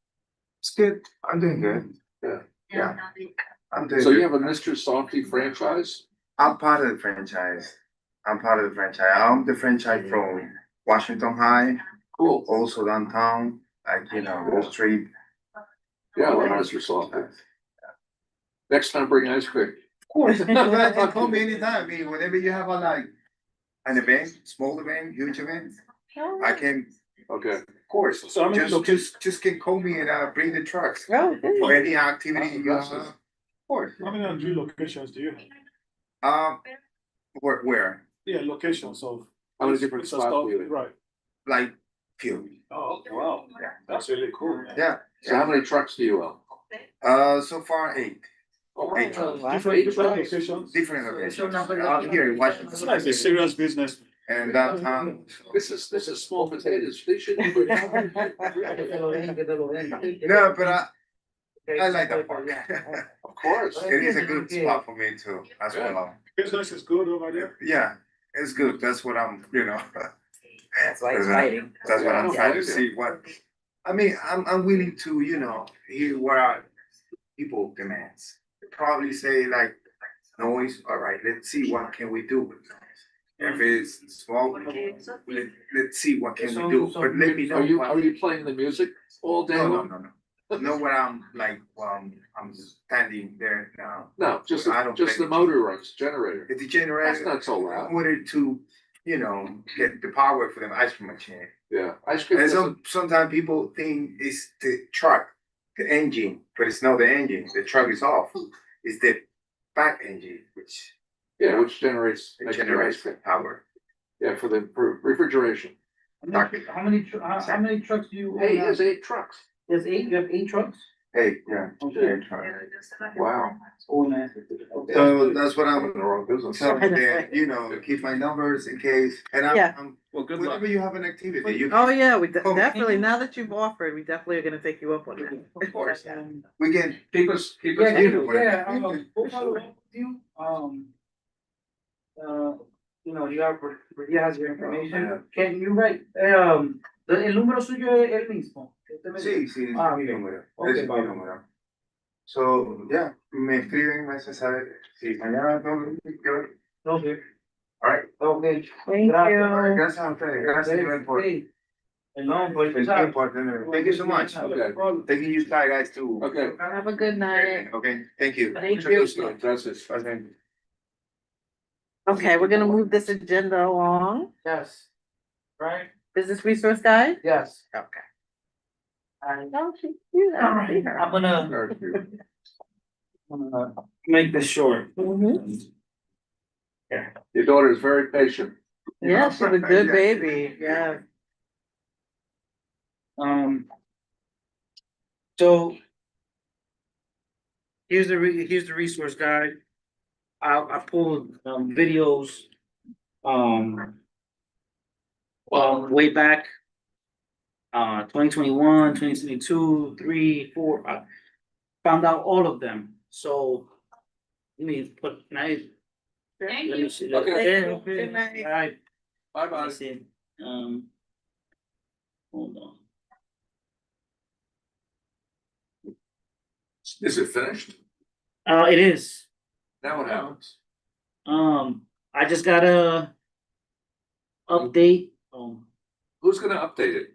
It's good, I'm doing good. Yeah. Yeah. I'm doing So you good. have a Mr. Softy franchise? I'm part of the franchise. I'm the franchise from Washington High, Cool. also downtown, like, Wall Street. Yeah, I love Mr. Softy. Next time, bring ice cream. Of course, call me anytime. I mean, whenever you have an event, small event, huge event, I can, Okay. of course, So how many just can call me and bring the trucks Oh, for good. any activity you have. Of course. How many Andrew locations do you have? Where? Yeah, locations of. How many different stuff, spots do you have? Right. Like few. Oh, wow. Yeah. That's really cool, man. Yeah. So how many trucks do you own? So far 8. Oh, Eight Oh, wow. Different locations. Different locations. Out here in Washington. It's like a serious business. And downtown. This is small potatoes. They shouldn't. No, but I like that park. Of course. It is a good spot for me too, as well. Business is good over there. Yeah, it's good. That's what I'm, That's why it's fighting. That's what I'm Yeah. trying to see what, I mean, I'm willing to, hear what our people demands. Probably say like noise, all right, let's see what can we do with noise. If it's small, let's see what can we do, but let me know. Are you playing the music all day long? No. Know what I'm like, I'm standing there now. No, just I don't the play- motor runs, generator. It's a generator. That's not so loud. In order to, get the power for the ice cream machine. Yeah, ice cream. And doesn't- sometimes people think it's the truck, the engine, but it's not the engine. The truck is off. It's the back engine, which Yeah, which generates. generates the power. Yeah, for the refrigeration. How many trucks do you? Hey, he has 8 trucks. There's 8, you have 8 trucks? Hey, yeah. Okay. Wow. Oh, man. So that's what I'm in I'm, the wrong business. so, and, you know, keep my numbers in case, and Yeah. I'm, Well, good luck. whenever you have an activity, you. Oh, yeah, we Oh, definitely, now that you've offered, we definitely are gonna take you up on that. Of course, we can, Keep us. Yeah, you- we'll follow up with you, you know, you has your information, can you write, el número suyo es el mismo? Este me- sí, sí, es Ah, mi ok. número, Ok, es mi Pablo. número. So, yeah, me escriben, me hacen saber, si mañana tengo que yo, Okay, alright, okay. Thank Gracias. you. gracias a ustedes, gracias Iván, por Sí. No, pues, el ¿sabes? tiempo, atender. Thank you so much. Okay. Taking you guys too. Okay. Have a good night. Okay, thank you. Thank Check you. this out. That's it. Okay. Okay, we're gonna move this agenda along. Yes. Right? Business resource guide? Yes. Okay. And Don't you all right, I'm gonna make this short. Mhm. Your daughter is very patient. Yeah, she's a good Yeah. baby, yeah. So. Here's the resource guide. I pulled, videos. Way back. 2021, 2022, 3, 4, I found out all of them, so. Let me put, let me see. Okay. Okay, Good night. all right. Bye Let bye. me see, hold on. Is it finished? It is, Now what happens? I just gotta update, Who's gonna update it?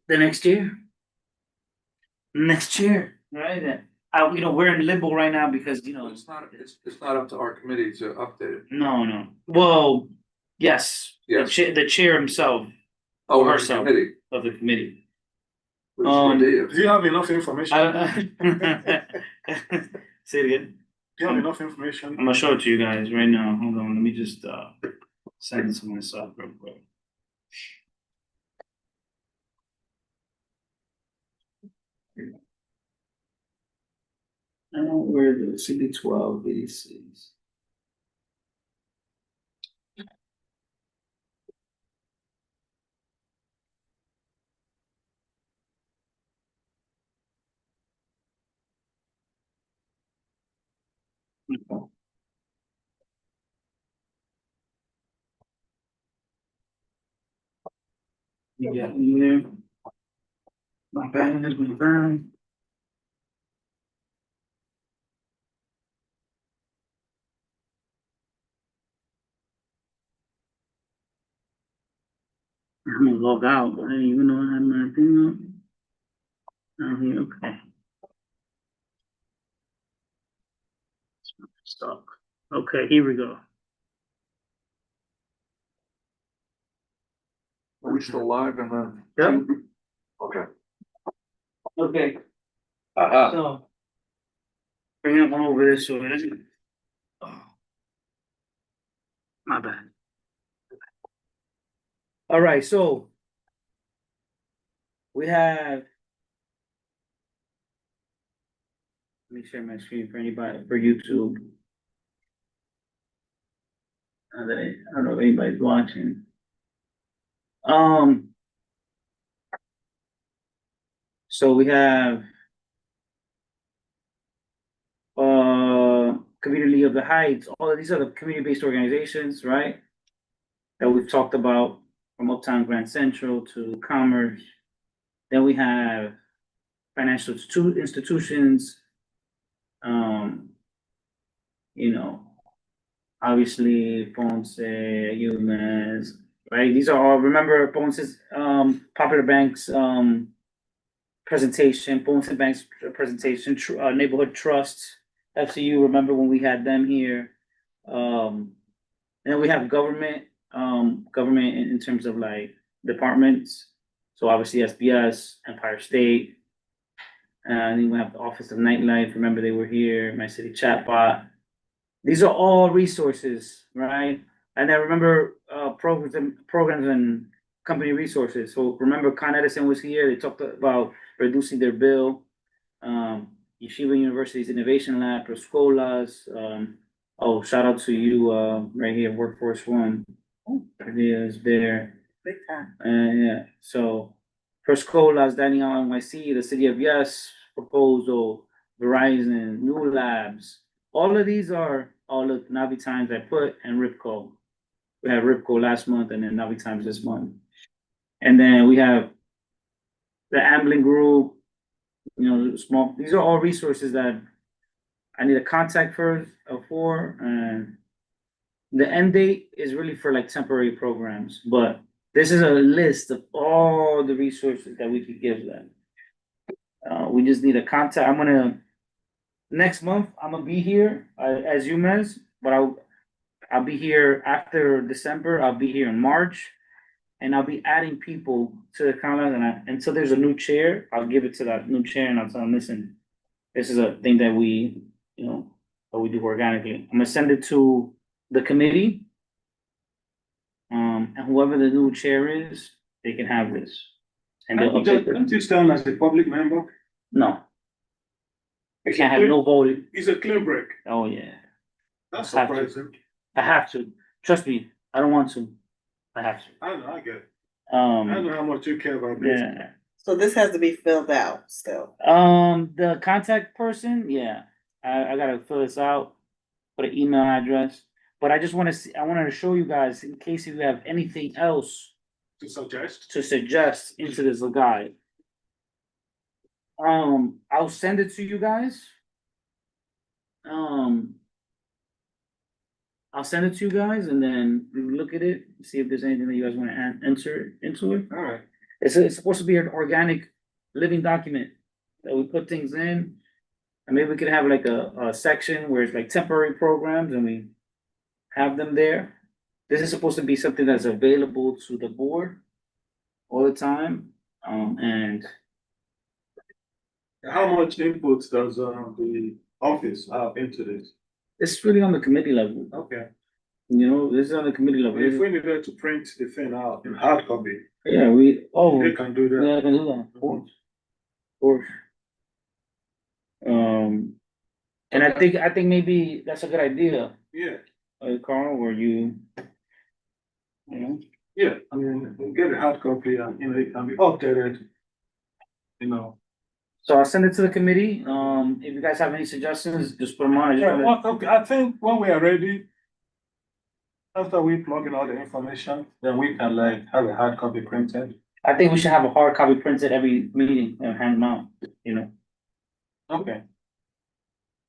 the next year. Next year, right, you know, we're in limbo right now because, you know, It's not up to our committee to update it. no, well, yes. Yes. The chair himself Oh, our herself. committee. of the committee. Which one do you? Do you have enough information? Say it again. Do you have enough information? I'm gonna show it to you guys right now. Hold on, let me just send it to myself real quick. I don't know where the CD12 VDCs. You got me there. My bad, my bad. I'm gonna log out. I didn't even know I had my thing up. Oh, here, okay. Stop. Okay, here we go. Are we still live in the? Yep. Okay. Okay, Uh-huh. so. Bring it over this way. Oh. My bad. All right, so. We have. Let me share my screen for anybody, for YouTube. I don't know if anybody's watching. So we have. Community of the Heights, all of these are the community-based organizations, right? That we've talked about, from Uptown Grand Central to Commerce. Then we have financial institutions. You know, obviously Ponce, UMass, right? These are all, remember Ponce's, Popular Bank's, presentation, Ponce Bank's presentation, neighborhood trusts, FCU, remember when we had them here? And then we have government, government in terms of like departments. So obviously SBS, Empire State. And then we have the Office of Nightlife, remember they were here, My City Chatbot. These are all resources, right? And then remember, programs and company resources. So remember Con Edison was here, they talked about reducing their bill. Yeshiva University's Innovation Lab, Proscolas, oh, shout out to you, right here, Workforce One. Idea is there. Big time. Yeah, so Proscolas, Daniel NYC, the City of Yes proposal, Verizon, New Labs. All of these are all the Navi Times I put and Ripco. We had Ripco last month and then Navi Times this month. And then we have the Amblin Group, you know, small, these are all resources that I need a contact for, and the end date is really for like temporary programs, but this is a list of all the resources that we could give them. We just need a contact. Next month, I'm gonna be here as UMES, but I'll be here after December. I'll be here in March, and I'll be adding people to the comment. And until there's a new chair, I'll give it to that new chair, and I'll tell them, listen, this is a thing that we, you know, that we do organically. I'm gonna send it to the committee. And whoever the new chair is, they can have this. And they'll update it. Can't you stand as a public member? No. I can't have no voting. It's a clean break. Oh, yeah. That's I have to. surprising. I have to. Trust me, I don't want to. I have to. I know, I get it. I know Um, how much you care about this. yeah. So this has to be filled out still. The contact person, yeah. I gotta fill this out, put an email address. But I just wanna see, I wanted to show you guys in case you have anything else To suggest. to suggest into this guide. I'll send it to you guys. I'll send it to you guys and then you look at it, see if there's anything that you guys wanna enter into it. All right. It's supposed to be an organic, living document that we put things in. And maybe we could have like a section where it's like temporary programs and we have them there. This is supposed to be something that's available to the board all the time. And How much input does the office have into this? it's really on the committee level, Okay. you know, this is on the committee level. If we needed to print the thing out in hard copy, Yeah, they can do yeah, I that. can do that, of course. Of course. And I think maybe that's a good idea, Yeah, Carl, where you know, yeah. I mean, you get a hard copy and, you know, it can be updated. You know. so I'll send it to the committee. If you guys have any suggestions, just put them on. I just Yeah, wanna- well, okay, I think when we are ready, after we plug in all the information, then we can like have a hard copy printed. I think we should have a hard copy printed every meeting and hand them out, you know. Okay.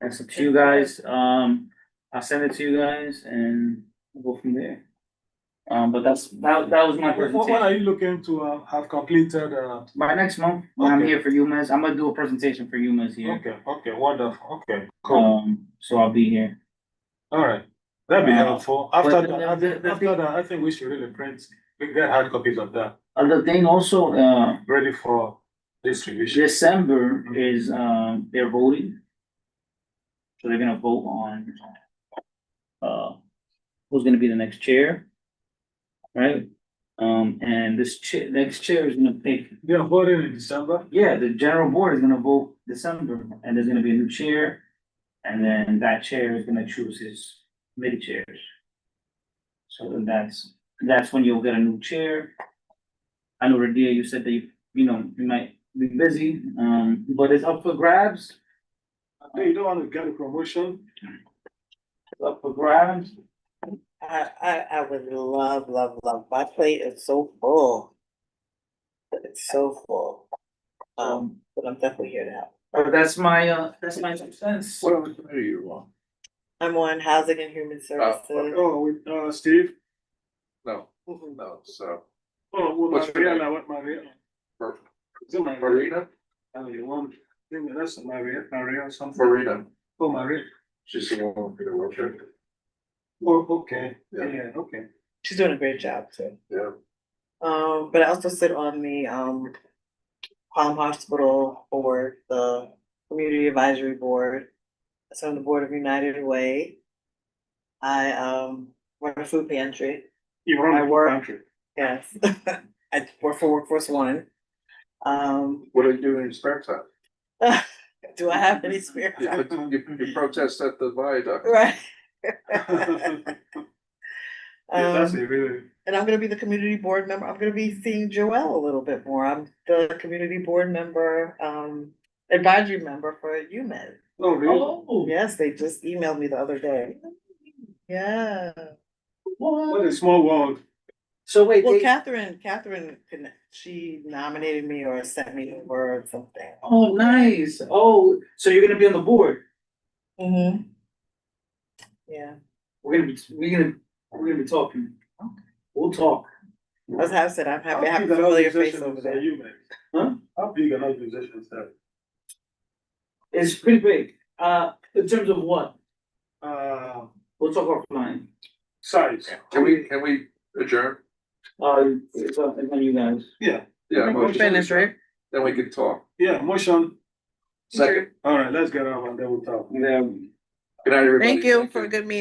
That's up to you guys. I'll send it to you guys and we'll go from there. But that was my When are presentation. you looking to have completed? By next month, when I'm Okay. here for UMass, I'm gonna do a presentation for UMass here. Okay, wonderful. Okay, cool. So I'll be here. All right, that'd be helpful. After but that, after that, I think we should really print, we get hard copies of that, The thing also, ready for distribution. December is, they're voting. So they're gonna vote on, who's gonna be the next chair. Right? And this next chair is gonna pick, They are voting in December. yeah, the general board is gonna vote December, and there's gonna be a new chair. And then that chair is gonna choose his committee chairs. So then that's when you'll get a new chair. I know, Radia, you said that you know, you might be busy, but it's up for grabs. You don't want to get a promotion. It's up for grabs. I would love. My plate is so full. It's so full. But I'm definitely here to help. But that's my 2 cents. What are you on? I'm on Housing and Human Services. Oh, with Steve. No, no, so, Oh, with What's your Maria, name? what Maria? Mar- Is it Maria? Marina, You want? I think that's Maria or something. Marina, Oh, Maria. she's the one for the wheelchair. Oh, okay. Yeah. Yeah, okay. She's doing a great job too. Yeah. But I also sit on the Palm Hospital Board, the Community Advisory Board. I sit on the Board of United Way. I run a food pantry. You run I a work- country. Yes. I work for Workforce One. What do you do in your spare time? Do I have any spare You, time? you protest at the viaduct. Right. Yeah, that's Um, it, really. and I'm gonna be the community board member. I'm gonna be seeing Joelle a little bit more. I'm the community board member, advisory member for UMed. Oh, really? Oh, Yes, they just emailed me the other day. Yeah. What a small world. so wait, Well, they, Catherine, she nominated me or sent me over or something. oh, nice. Oh, so you're gonna be on the board? Mm-hmm. Yeah. We're gonna be talking. We'll talk. As I said, I'm happy to have a How big an familiar face organization over is there. you, man? Huh? How big an organization is that? It's pretty big. In terms of what? Uh, We'll talk offline. size. Can we adjourn? It's on you guys. Yeah, Yeah, We're motion. finished, right? Then we can talk. yeah, motion. Second. All right, let's get off and then we'll talk. Yeah. Good night, everybody. Thank you for a good meeting.